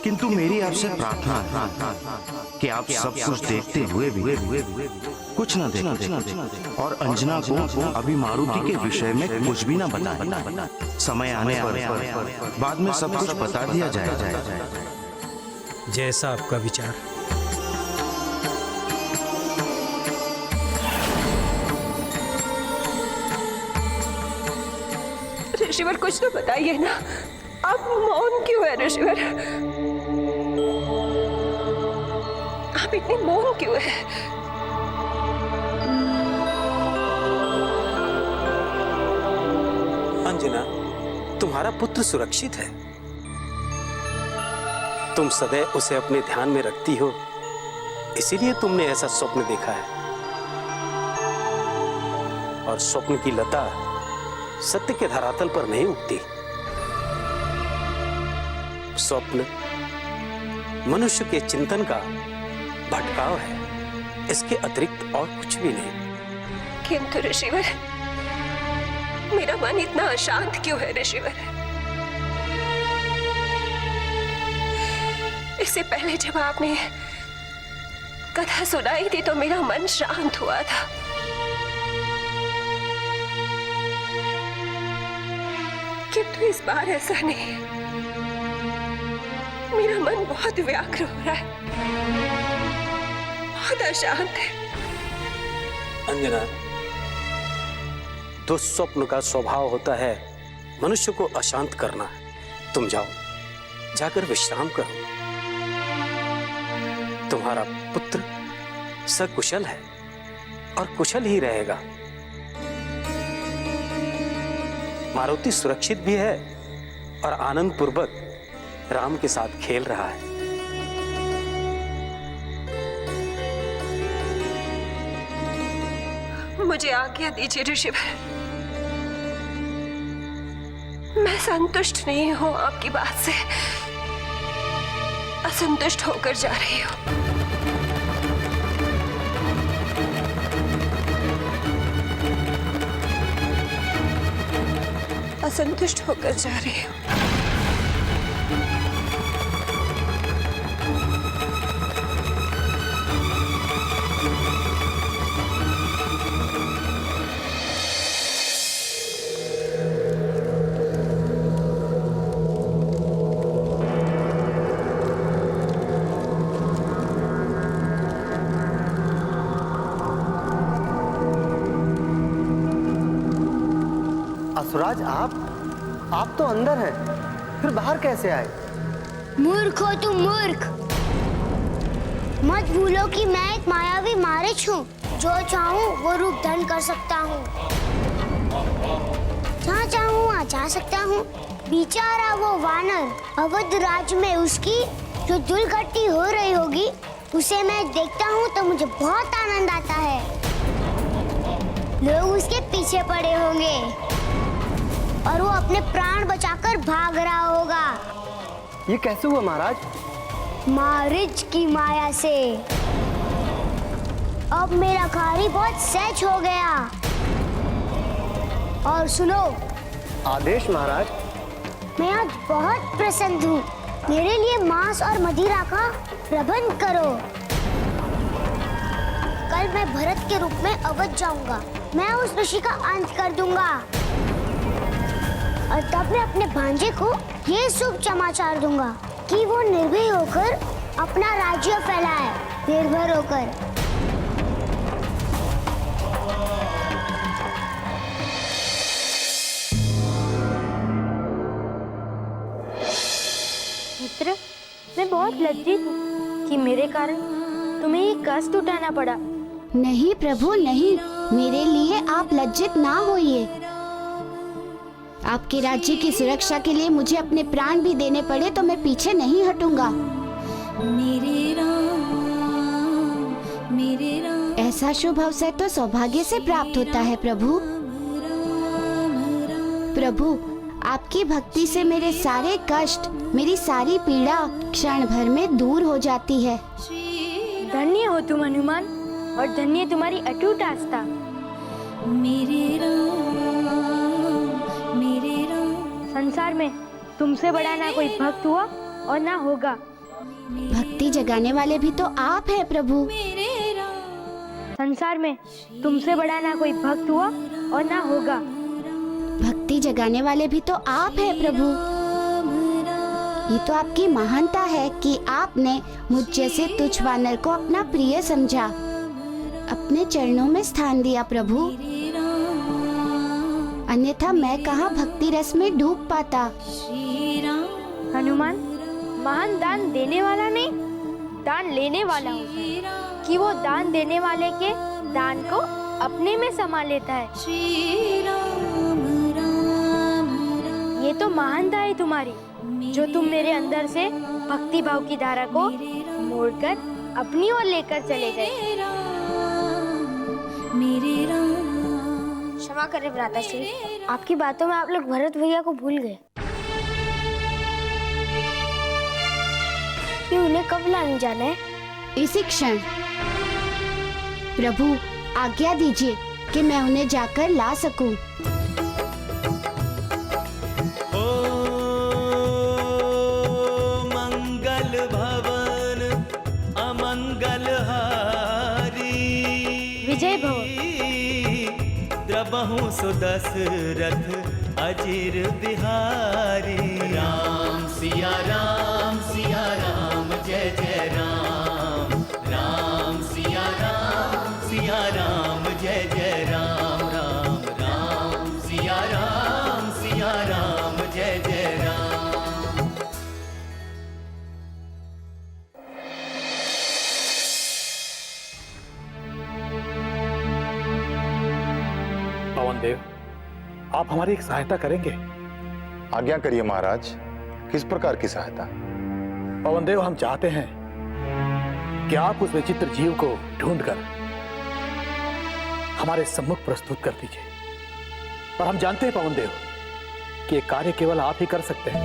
किंतु मेरी आपसे प्रार्थना है कि आप सब कुछ देखते हुए भी कुछ न देखें और अंजना को अभी मारुति के विषय में कुछ भी न बताएं। समय आने पर बाद में सब कुछ बता दिया जाएगा। जैसा आपका विचार। ऋषिवर, कुछ तो बताइए ना, आप मौन क्यों है ऋषिवर? आप इतने मौन क्यों है? अंजना, तुम्हारा पुत्र सुरक्षित है। तुम सदैव उसे अपने ध्यान में रखती हो, इसीलिए तुमने ऐसा स्वप्न देखा है। और स्वप्न की लता सत्य के धरातल पर नहीं उगती। स्वप्न मनुष्य के चिंतन का भटकाव है, इसके अतिरिक्त और कुछ भी नहीं। किंतु ऋषिवर, मेरा मन इतना अशांत क्यों है ऋषिवर? इससे पहले जब आपने कथा सुनाई थी तो मेरा मन शांत हुआ था। किंतु इस बार ऐसा नहीं है। मेरा मन बहुत व्याकुल हो रहा है, बहुत अशांत है। अंजना, दुस्वप्न का स्वभाव होता है मनुष्य को अशांत करना। तुम जाओ, जाकर विश्राम करो। तुम्हारा पुत्र सकुशल है और कुशल ही रहेगा। मारुति सुरक्षित भी है और आनंद पूर्वक राम के साथ खेल रहा है। मुझे आज्ञा दीजिए ऋषिवर, मैं संतुष्ट नहीं हूं आपकी बात से, असंतुष्ट होकर जा रही हूं। असंतुष्ट होकर जा रही हूं। असुराज, आप तो अंदर हैं, फिर बाहर कैसे आए? मूर्ख हो तुम, मूर्ख। मत भूलो कि मैं एक मायावी मारिच हूँ, जो चाहूँ वो रूप धारण कर सकता हूँ, जहाँ चाहूँ वहाँ जा सकता हूँ। बेचारा वो वानर, अवध राज्य में उसकी जो दुर्गति हो रही होगी, उसे मैं देखता हूँ तो मुझे बहुत आनंद आता है। लोग उसके पीछे पड़े होंगे और वो अपने प्राण बचाकर भाग रहा होगा। ये कैसे हुआ महाराज? मारिच की माया से। अब मेरा कार्य बहुत सहज हो गया। और सुनो, आदेश महाराज। मैं आज बहुत प्रसन्न हूँ। मेरे लिए मांस और मदिरा का प्रबंध करो। कल मैं भरत के रूप में अवध जाऊंगा। मैं उस ऋषि का अंत कर दूंगा और तब मैं अपने भांजे को ये शुभ समाचार दूंगा कि वो निर्भय होकर अपना राज्य फैलाए, निर्भर होकर। मित्र, मैं बहुत लज्जित हूँ कि मेरे कारण तुम्हें ये कष्ट उठाना पड़ा। नहीं प्रभु, नहीं, मेरे लिए आप लज्जित ना होइए। आपके राज्य की सुरक्षा के लिए मुझे अपने प्राण भी देने पड़े तो मैं पीछे नहीं हटूंगा। ऐसा शुभ अवसर तो सौभाग्य से प्राप्त होता है प्रभु। प्रभु, आपकी भक्ति से मेरे सारे कष्ट, मेरी सारी पीड़ा क्षण भर में दूर हो जाती है। धन्य हो तुम हनुमान, और धन्य तुम्हारी अटूट आस्था। संसार में तुमसे बड़ा ना कोई भक्त हुआ और ना होगा। भक्ति जगाने वाले भी तो आप हैं प्रभु। संसार में तुमसे बड़ा ना कोई भक्त हुआ और ना होगा। भक्ति जगाने वाले भी तो आप हैं प्रभु। ये तो आपकी महानता है कि आपने मुझ जैसे तुच्छ वानर को अपना प्रिय समझा, अपने चरणों में स्थान दिया प्रभु। अन्यथा मैं कहाँ भक्ति रस में डूब पाता। हनुमान, महान दान देने वाला नहीं, दान लेने वाला होता है कि वो दान देने वाले के दान को अपने में समा लेता है। ये तो महानता है तुम्हारी, जो तुम मेरे अंदर से भक्ति भाव की धारा को मोड़कर अपनी ओर लेकर चले गए। क्षमा करें भ्राताश्री, आपकी बातों में आप लोग भरत भैया को भूल गए कि उन्हें कब लाने जाना है। इसी क्षण। प्रभु, आज्ञा दीजिए कि मैं उन्हें जाकर ला सकूं। मंगल भवन अमंगल हारी, विजय भव। द्रबहु सुदशरथ अजिर बिहारी। राम सिया राम, सिया राम, जय जय राम। राम सिया आप हमारी एक सहायता करेंगे? आज्ञा करिए महाराज, किस प्रकार की सहायता? पवनदेव, हम चाहते हैं कि आप उस विचित्र जीव को ढूंढकर हमारे सम्मुख प्रस्तुत कर दीजिए। और हम जानते हैं पवनदेव कि ये कार्य केवल आप ही कर सकते हैं।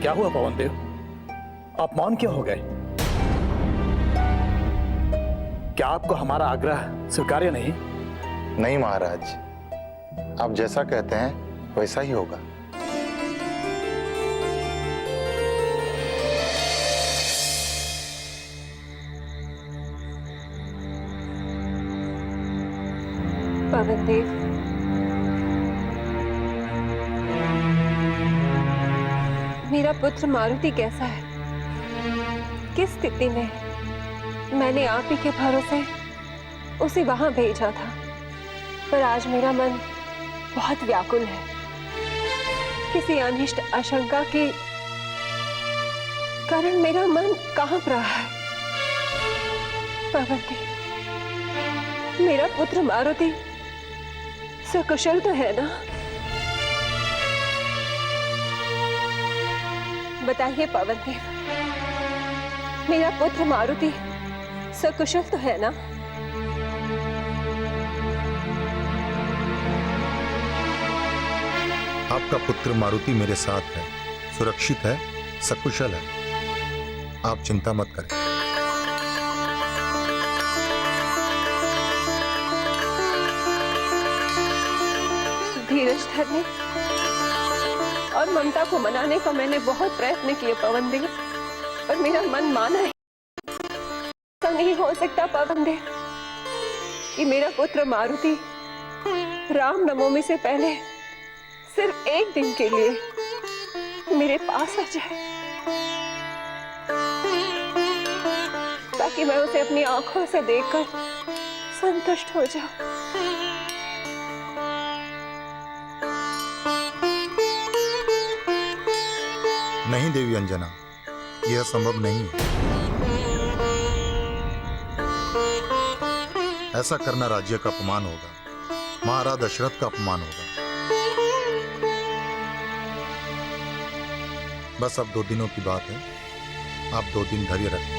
क्या हुआ पवनदेव, आप मौन क्यों हो गए? क्या आपको हमारा आग्रह स्वीकार्य नहीं? नहीं महाराज, आप जैसा कहते हैं वैसा ही होगा। पवनदेव, मेरा पुत्र मारुति कैसा है, किस स्थिति में है? मैंने आप ही के भरोसे उसे वहां भेजा था, पर आज मेरा मन बहुत व्याकुल है। किसी अनिष्ट आशंका के कारण मेरा मन कांप रहा है। पवनदेव, मेरा पुत्र मारुति सकुशल तो है ना? बताइए पवनदेव, मेरा पुत्र मारुति सकुशल तो है ना? आपका पुत्र मारुति मेरे साथ है, सुरक्षित है, सकुशल है। आप चिंता मत करें। धीरज धरने और ममता को मनाने का मैंने बहुत प्रयत्न किए पवनदेव, पर मेरा मन माना है। ऐसा नहीं हो सकता पवनदेव कि मेरा पुत्र मारुति रामनवमी से पहले सिर्फ एक दिन के लिए मेरे पास आ जाए, ताकि मैं उसे अपनी आंखों से देखकर संतुष्ट हो जाऊं। नहीं देवी अंजना, यह संभव नहीं है। ऐसा करना राज्य का अपमान होगा, महाराज दशरथ का अपमान होगा। बस अब 2 दिनों की बात है, आप 2 दिन धैर्य रखें।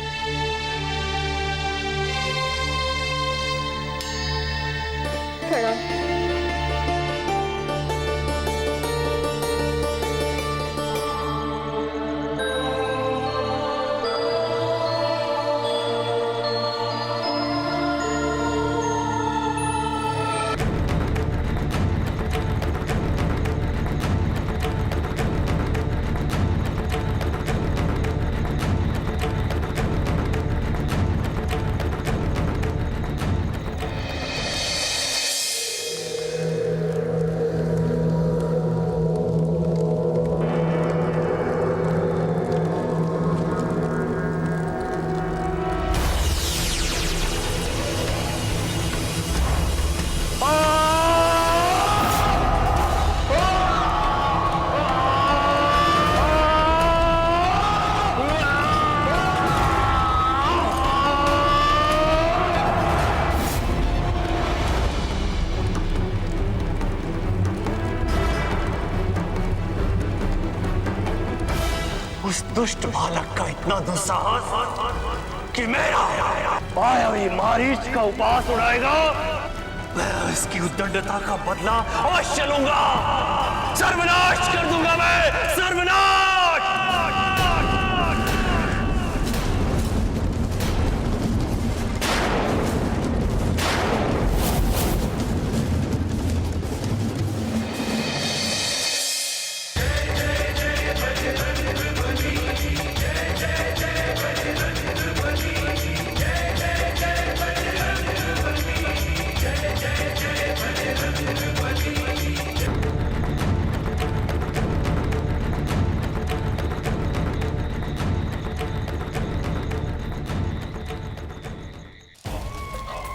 उस दुष्ट बालक का इतना दुस्साहस कि मेरा मायावी मारीच का उपास उड़ाएगा। मैं इसकी उद्दंडता का बदला अवश्य लूंगा। सर्वनाश कर दूंगा मैं, सर्वनाश।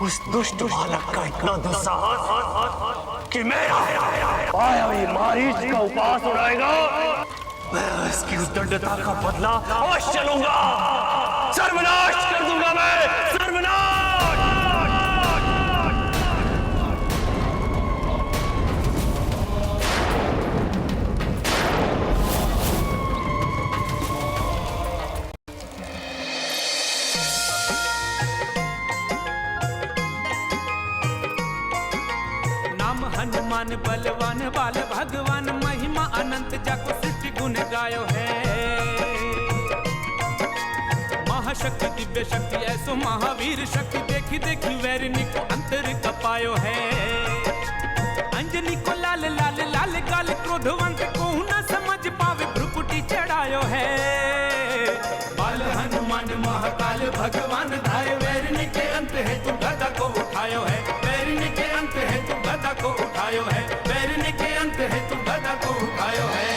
उस दुष्ट बालक का इतना दुस्साहस कि मेरा मायावी मारीच का उपास उड़ाएगा। मैं इसकी उद्दंडता का बदला अवश्य लूंगा। सर्वनाश कर दूंगा मैं, सर्वनाश। हनुमान बलवान बाल भगवान महिमा अनंत जाको सृष्टि गुण गायो है। महाशक्ति दिव्य शक्ति ऐसो महावीर शक्ति देखी देखी वैरिणी को अंतर कपायो है। अंजनी को लाल लाल लाल गाल क्रोधवंत को न समझ पावे भ्रुकुटी चढ़ायो है। बाल हनुमान महाकाल भगवान धाय वैरिणी के अंत है तू गदा को उठायो है। वैरिणी के अंत है तू गदा को उठायो है। वैरिणी के अंत है तू गदा को उठायो है।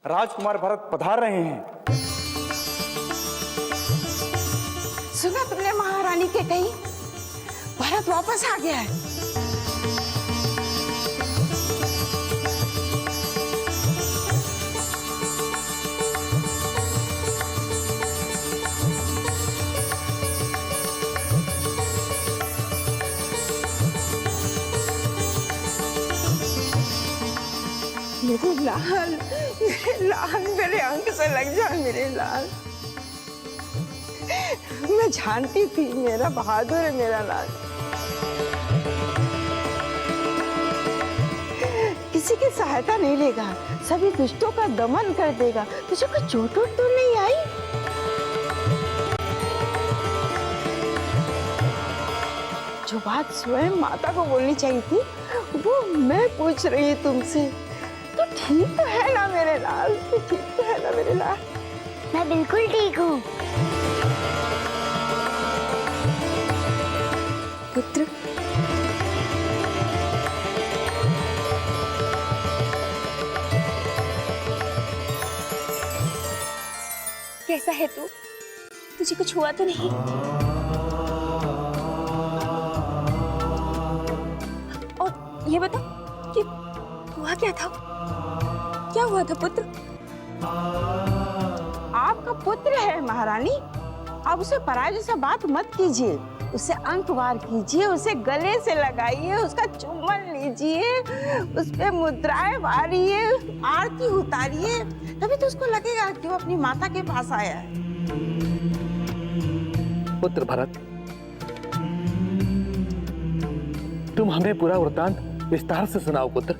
राजकुमार भरत पधार रहे हैं। सुना तुमने महारानी के कही भरत वापस आ गया है। मेरे लाल मेरे अंक से लग जा मेरे लाल। मैं जानती थी मेरा बहादुर है मेरा लाल। किसी की सहायता नहीं लेगा, सभी दुष्टों का दमन कर देगा। तुझे कोई चोट वोट तो नहीं आई? जो बात स्वयं माता को बोलनी चाहिए थी वो मैं पूछ रही हूँ तुमसे। तो ठीक तो है ना मेरे लाल? तो ठीक तो है ना मेरे लाल? मैं बिल्कुल ठीक हूँ। पुत्र, कैसा है तू? तुझे कुछ हुआ तो नहीं? और ये बता कि हुआ क्या था? क्या हुआ था पुत्र? आपका पुत्र है महारानी, आप उसे पराये जैसा बात मत कीजिए। उसे अंकवार कीजिए, उसे गले से लगाइए, उसका चुम्बन लीजिए, उस पे मुद्राएं मारिए, आरती उतारिए, तभी तो उसको लगेगा कि वो अपनी माता के पास आया है। पुत्र भरत, तुम हमें पूरा वृत्तांत विस्तार से सुनाओ पुत्र।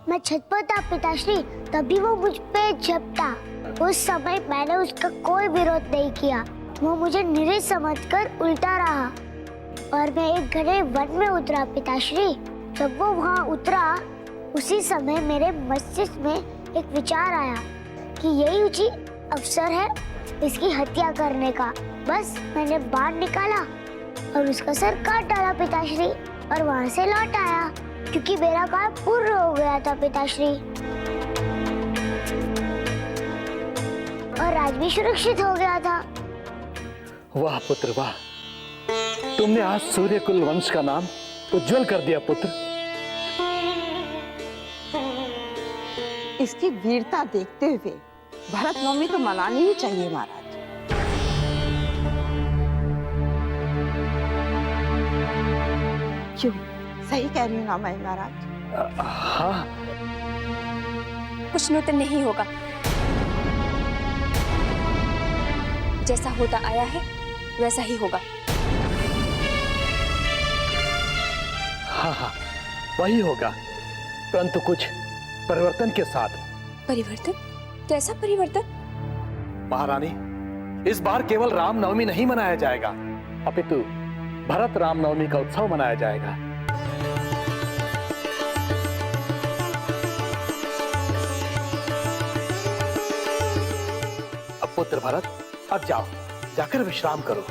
मैं छत पर था पिताश्री, तभी वो मुझ पे झपटा। उस समय मैंने उसका कोई विरोध नहीं किया। वो मुझे निरीह समझकर उल्टा रहा और मैं एक घने वन में उतरा पिताश्री। जब वो वहाँ उतरा उसी समय मेरे मस्तिष्क में एक विचार आया कि यही उचित अवसर है इसकी हत्या करने का। बस मैंने बाण निकाला और उसका सर काट डाला पिताश्री और वहाँ से लौट आया क्योंकि मेरा काम पूर्ण हो गया था पिताश्री और राज भी सुरक्षित हो गया था। वाह पुत्र वाह, तुमने आज सूर्यकुल वंश का नाम उज्जवल कर दिया पुत्र। इसकी वीरता देखते हुए भरत नवमी तो मनानी ही चाहिए महाराज। क्यों, सही कह रही हूँ ना मैं महाराज? हाँ, कुछ नूतन नहीं होगा। जैसा होता आया है वैसा ही होगा। हाँ हाँ वही होगा, परंतु कुछ परिवर्तन के साथ। परिवर्तन? कैसा परिवर्तन? महारानी, इस बार केवल रामनवमी नहीं मनाया जाएगा, अपितु भरत रामनवमी का उत्सव मनाया जाएगा। अब पुत्र भरत, अब जाओ, जाकर विश्राम करो।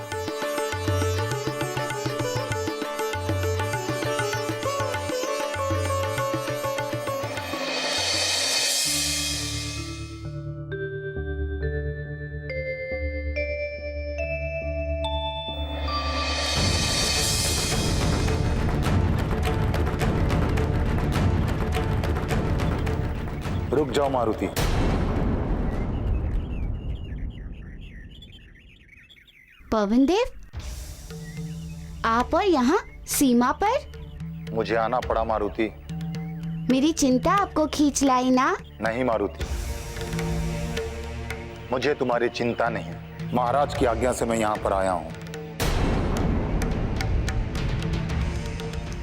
रुक जाओ मारुति। पवन देव, आप और यहाँ सीमा पर? मुझे आना पड़ा मारुति। मेरी चिंता आपको खींच लाई ना? नहीं मारुति, मुझे तुम्हारी चिंता नहीं। महाराज की आज्ञा से मैं यहाँ पर आया हूँ।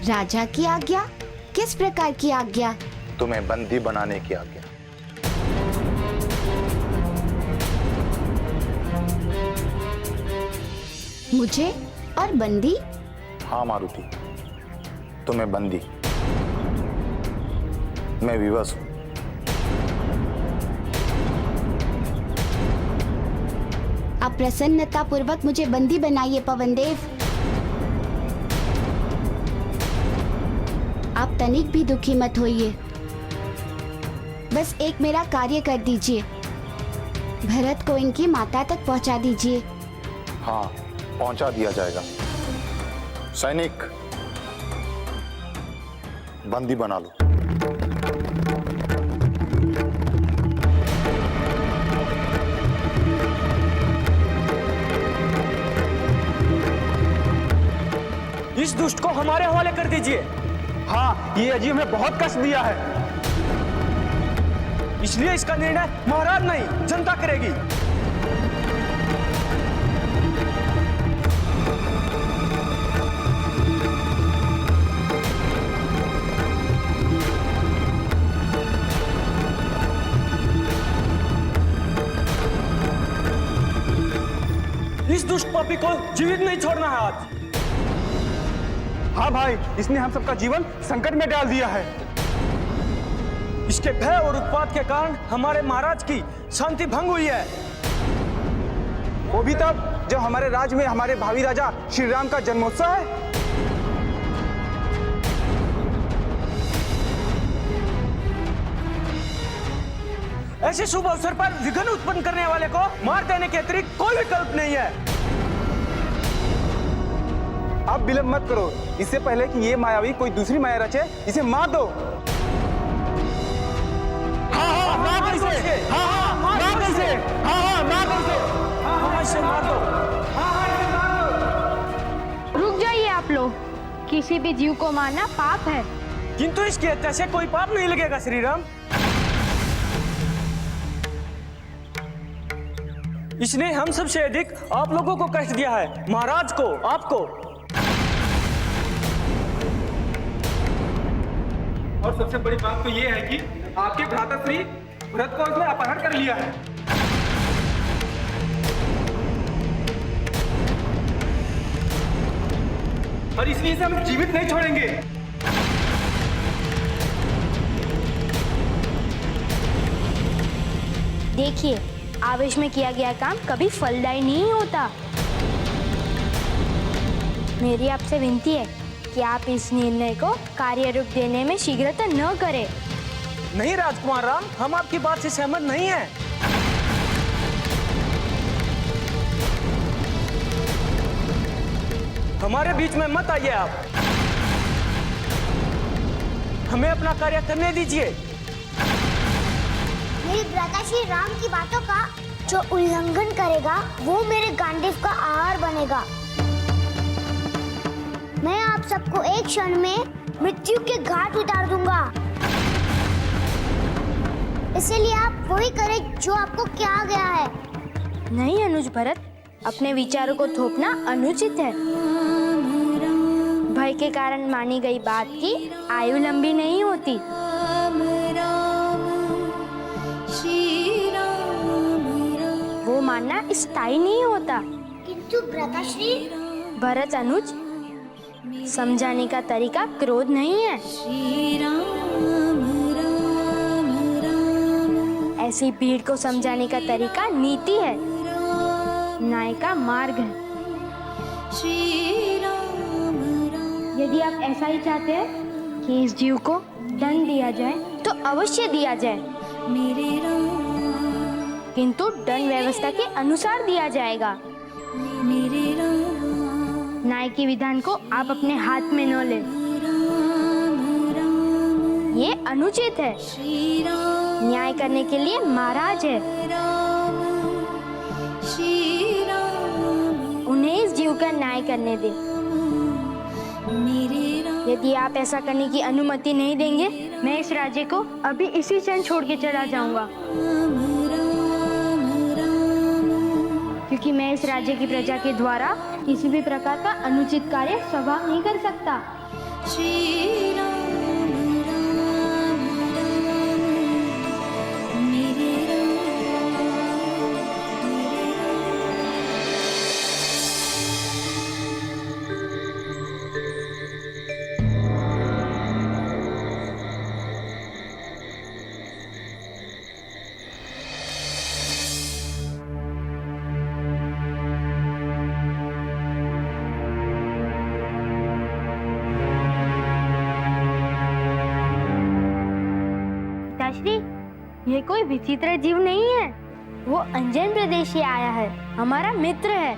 राजा की आज्ञा? किस प्रकार की आज्ञा? तुम्हें बंदी बनाने की आज्ञा। मुझे और बंदी? हाँ मारुति, तुम्हें बंदी। मैं विवश हूं। आप प्रसन्नता पूर्वक मुझे बंदी बनाइए पवनदेव। आप तनिक भी दुखी मत होइए। बस एक मेरा कार्य कर दीजिए। भरत को इनकी माता तक पहुंचा दीजिए। हाँ, पहुंचा दिया जाएगा। सैनिक, बंदी बना लो। इस दुष्ट को हमारे हवाले कर दीजिए। हाँ, ये अजीब हमें बहुत कष्ट दिया है, इसलिए इसका निर्णय महाराज नहीं जनता करेगी। इस दुष्ट पापी को जीवित नहीं छोड़ना है आज। हाँ भाई, इसने हम सबका जीवन संकट में डाल दिया है। इसके भय और उत्पात के कारण हमारे महाराज की शांति भंग हुई है। वो भी तब जब हमारे राज्य में हमारे भावी राजा श्री राम का जन्मोत्सव है। ऐसे शुभ अवसर पर विघ्न उत्पन्न करने वाले को मार देने के अतिरिक्त कोई विकल्प नहीं है। अब विलंब मत करो, इससे पहले कि ये मायावी कोई दूसरी माया रचे, इसे मार दो। हाँ, मार दो इसे। हाँ, मार दो इसे। हाँ, मार दो इसे। हाँ, इसे मार दो। रुक जाइए आप लोग। किसी भी जीव को मारना पाप है। किंतु इसकी हत्या से कोई पाप नहीं लगेगा श्री राम। इसने हम सबसे अधिक आप लोगों को कष्ट दिया है, महाराज को, आपको। और सबसे बड़ी बात तो ये है कि आपके भ्राताश्री भरत को उसने अपहरण कर लिया है। और इसलिए इसे हम जीवित नहीं छोड़ेंगे। देखिए, आवेश में किया गया काम कभी फलदायी नहीं होता। मेरी आपसे विनती है कि आप इस निर्णय को कार्य रूप देने में शीघ्रता न करें। नहीं राजकुमार राम, हम आपकी बात से सहमत नहीं हैं। हमारे बीच में मत आइए आप। हमें अपना कार्य करने दीजिए। मेरी भ्राता श्री राम की बातों का जो उल्लंघन करेगा वो मेरे गांडीव का आहार बनेगा। मैं आप सबको एक क्षण में मृत्यु के घाट उतार दूंगा। इसलिए आप वही करें जो आपको कहा गया है। नहीं अनुज भरत, अपने विचारों को थोपना अनुचित है। भय के कारण मानी गई बात की आयु लंबी नहीं होती। वो मानना स्थायी नहीं होता। किंतु भ्राताश्री। भरत अनुज, समझाने का तरीका क्रोध नहीं है। ऐसी भीड़ को समझाने का तरीका नीति है, न्याय का मार्ग है। यदि आप ऐसा ही चाहते हैं कि इस जीव को दंड दिया जाए तो अवश्य दिया जाए, किंतु दंड व्यवस्था के अनुसार दिया जाएगा। न्याय के विधान को आप अपने हाथ में न लें, ये अनुचित है। न्याय करने के लिए महाराज है। उन्हें इस जीव का न्याय करने दे। यदि आप ऐसा करने की अनुमति नहीं देंगे, मैं इस राज्य को अभी इसी क्षण छोड़ के चला जाऊंगा, क्योंकि मैं इस राज्य की प्रजा के द्वारा किसी भी प्रकार का अनुचित कार्य स्वभाव नहीं कर सकता। श्री राम पिताश्री, ये कोई विचित्र जीव नहीं है। वो अंजन प्रदेश से आया है, हमारा मित्र है।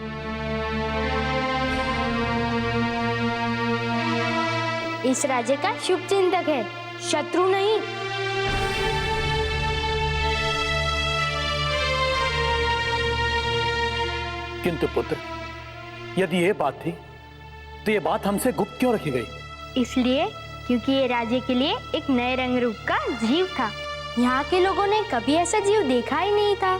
इस राज्य का शुभ चिंतक है, शत्रु नहीं। किंतु पुत्र, यदि ये बात थी तो ये बात हमसे गुप्त क्यों रखी गई? इसलिए क्योंकि ये राज्य के लिए एक नए रंग रूप का जीव था। यहाँ के लोगों ने कभी ऐसा जीव देखा ही नहीं था।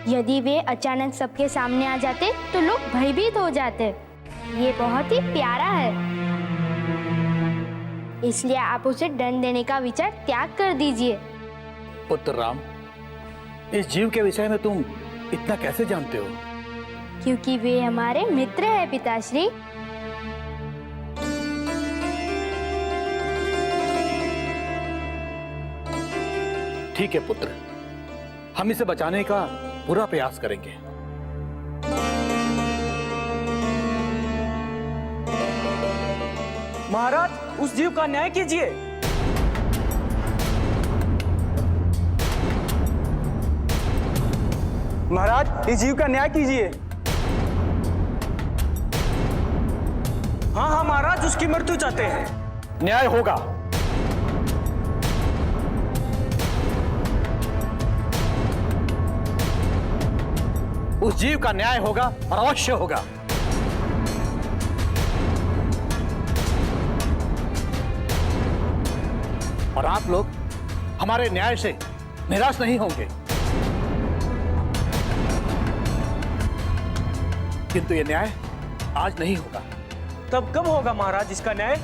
यदि वे अचानक सबके सामने आ जाते तो लोग भयभीत हो जाते। ये बहुत ही प्यारा है, इसलिए आप उसे दंड देने का विचार त्याग कर दीजिए। पुत्र राम, इस जीव के विषय में तुम इतना कैसे जानते हो? क्योंकि वे हमारे मित्र हैं पिताश्री। ठीक है पुत्र, हम इसे बचाने का पूरा प्रयास करेंगे। महाराज, उस जीव का न्याय कीजिए। महाराज, इस जीव का न्याय कीजिए। हाँ हाँ महाराज, उसकी मृत्यु चाहते हैं। न्याय होगा। उस जीव का न्याय होगा और अवश्य होगा। और आप लोग हमारे न्याय से निराश नहीं होंगे। किंतु ये न्याय आज नहीं होगा। तब कब होगा महाराज इसका न्याय?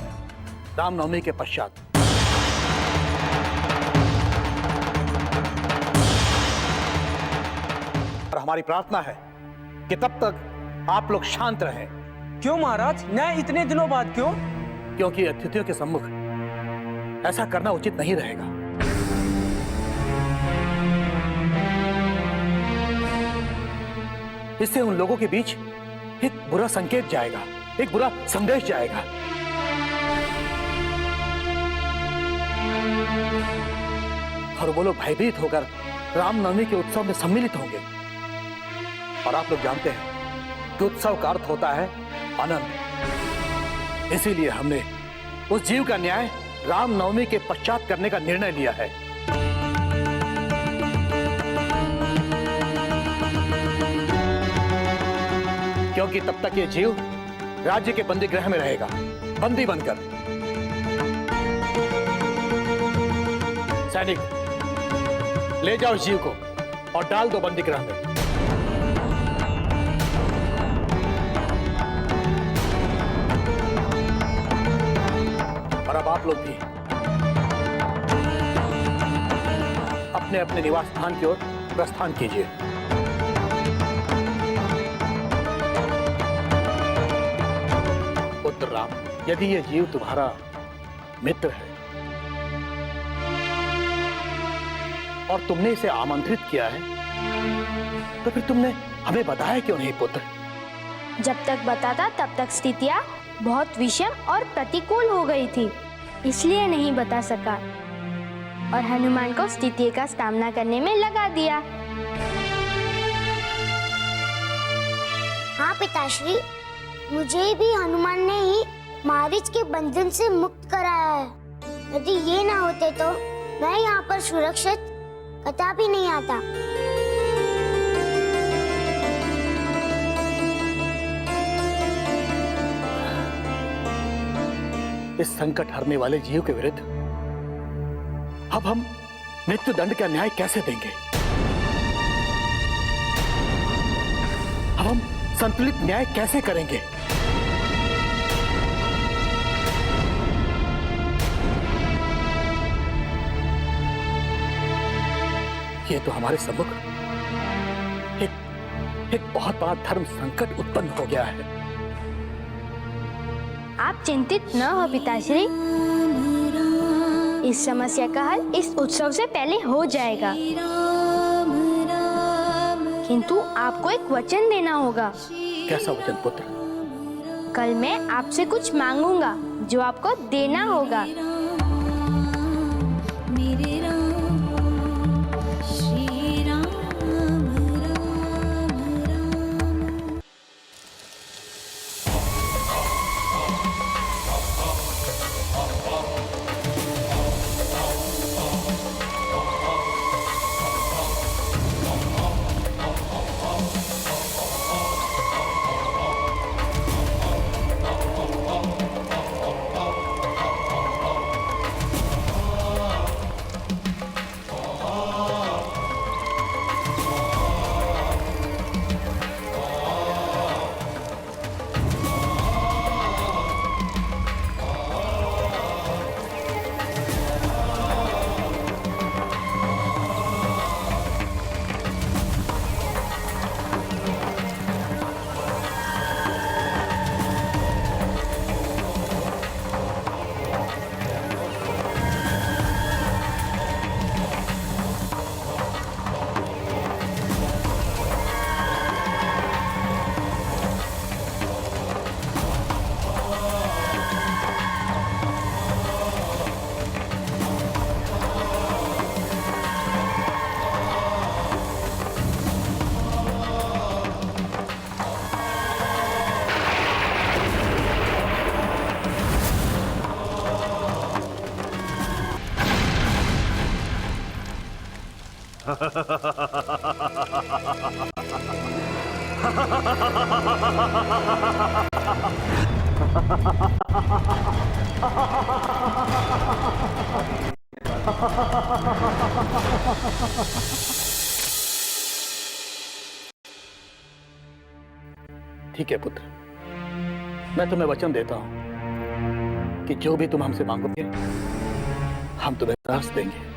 रामनवमी के पश्चात। और हमारी प्रार्थना है कि तब तक आप लोग शांत रहें। क्यों महाराज, न्याय इतने दिनों बाद क्यों? क्योंकि अतिथियों के सम्मुख ऐसा करना उचित नहीं रहेगा। इससे उन लोगों के बीच एक बुरा संकेत जाएगा, एक बुरा संदेश जाएगा। और वो लोग भयभीत होकर रामनवमी के उत्सव में सम्मिलित होंगे। और आप लोग जानते हैं कि उत्सव का अर्थ होता है आनंद। इसीलिए हमने उस जीव का न्याय रामनवमी के पश्चात करने का निर्णय लिया है। क्योंकि तब तक ये जीव राज्य के बंदी गृह में रहेगा, बंदी बनकर। सैनिक, ले जाओ इस जीव को और डाल दो बंदी गृह में। और अब आप लोग भी अपने अपने निवास स्थान की ओर प्रस्थान कीजिए। पुत्र राम, यदि ये जीव तुम्हारा मित्र है और तुमने इसे आमंत्रित किया है, तो फिर तुमने हमें बताया क्यों नहीं पुत्र? जब तक बताता तब तक स्थितियाँ बहुत विषम और प्रतिकूल हो गई थी, इसलिए नहीं बता सका और हनुमान को स्थिति का सामना करने में लगा दिया। हाँ पिताश्री, मुझे भी हनुमान ने ही मारीच के बंधन से मुक्त कराया है। यदि ये ना होते तो मैं यहाँ पर सुरक्षित कदापि नहीं आता। इस संकट हरने वाले जीव के विरुद्ध अब हम मृत्यु दंड का न्याय कैसे देंगे? अब हम संतुलित न्याय कैसे करेंगे? ये तो हमारे सम्मुख एक बहुत बड़ा धर्म संकट उत्पन्न हो गया है। आप चिंतित न हो पिताश्री, इस समस्या का हल इस उत्सव से पहले हो जाएगा। किंतु आपको एक वचन देना होगा। कैसा वचन पुत्र? कल मैं आपसे कुछ मांगूंगा जो आपको देना होगा। ठीक है पुत्र, मैं तुम्हें वचन देता हूं कि जो भी तुम हमसे मांगोगे हम तुम्हें रास देंगे।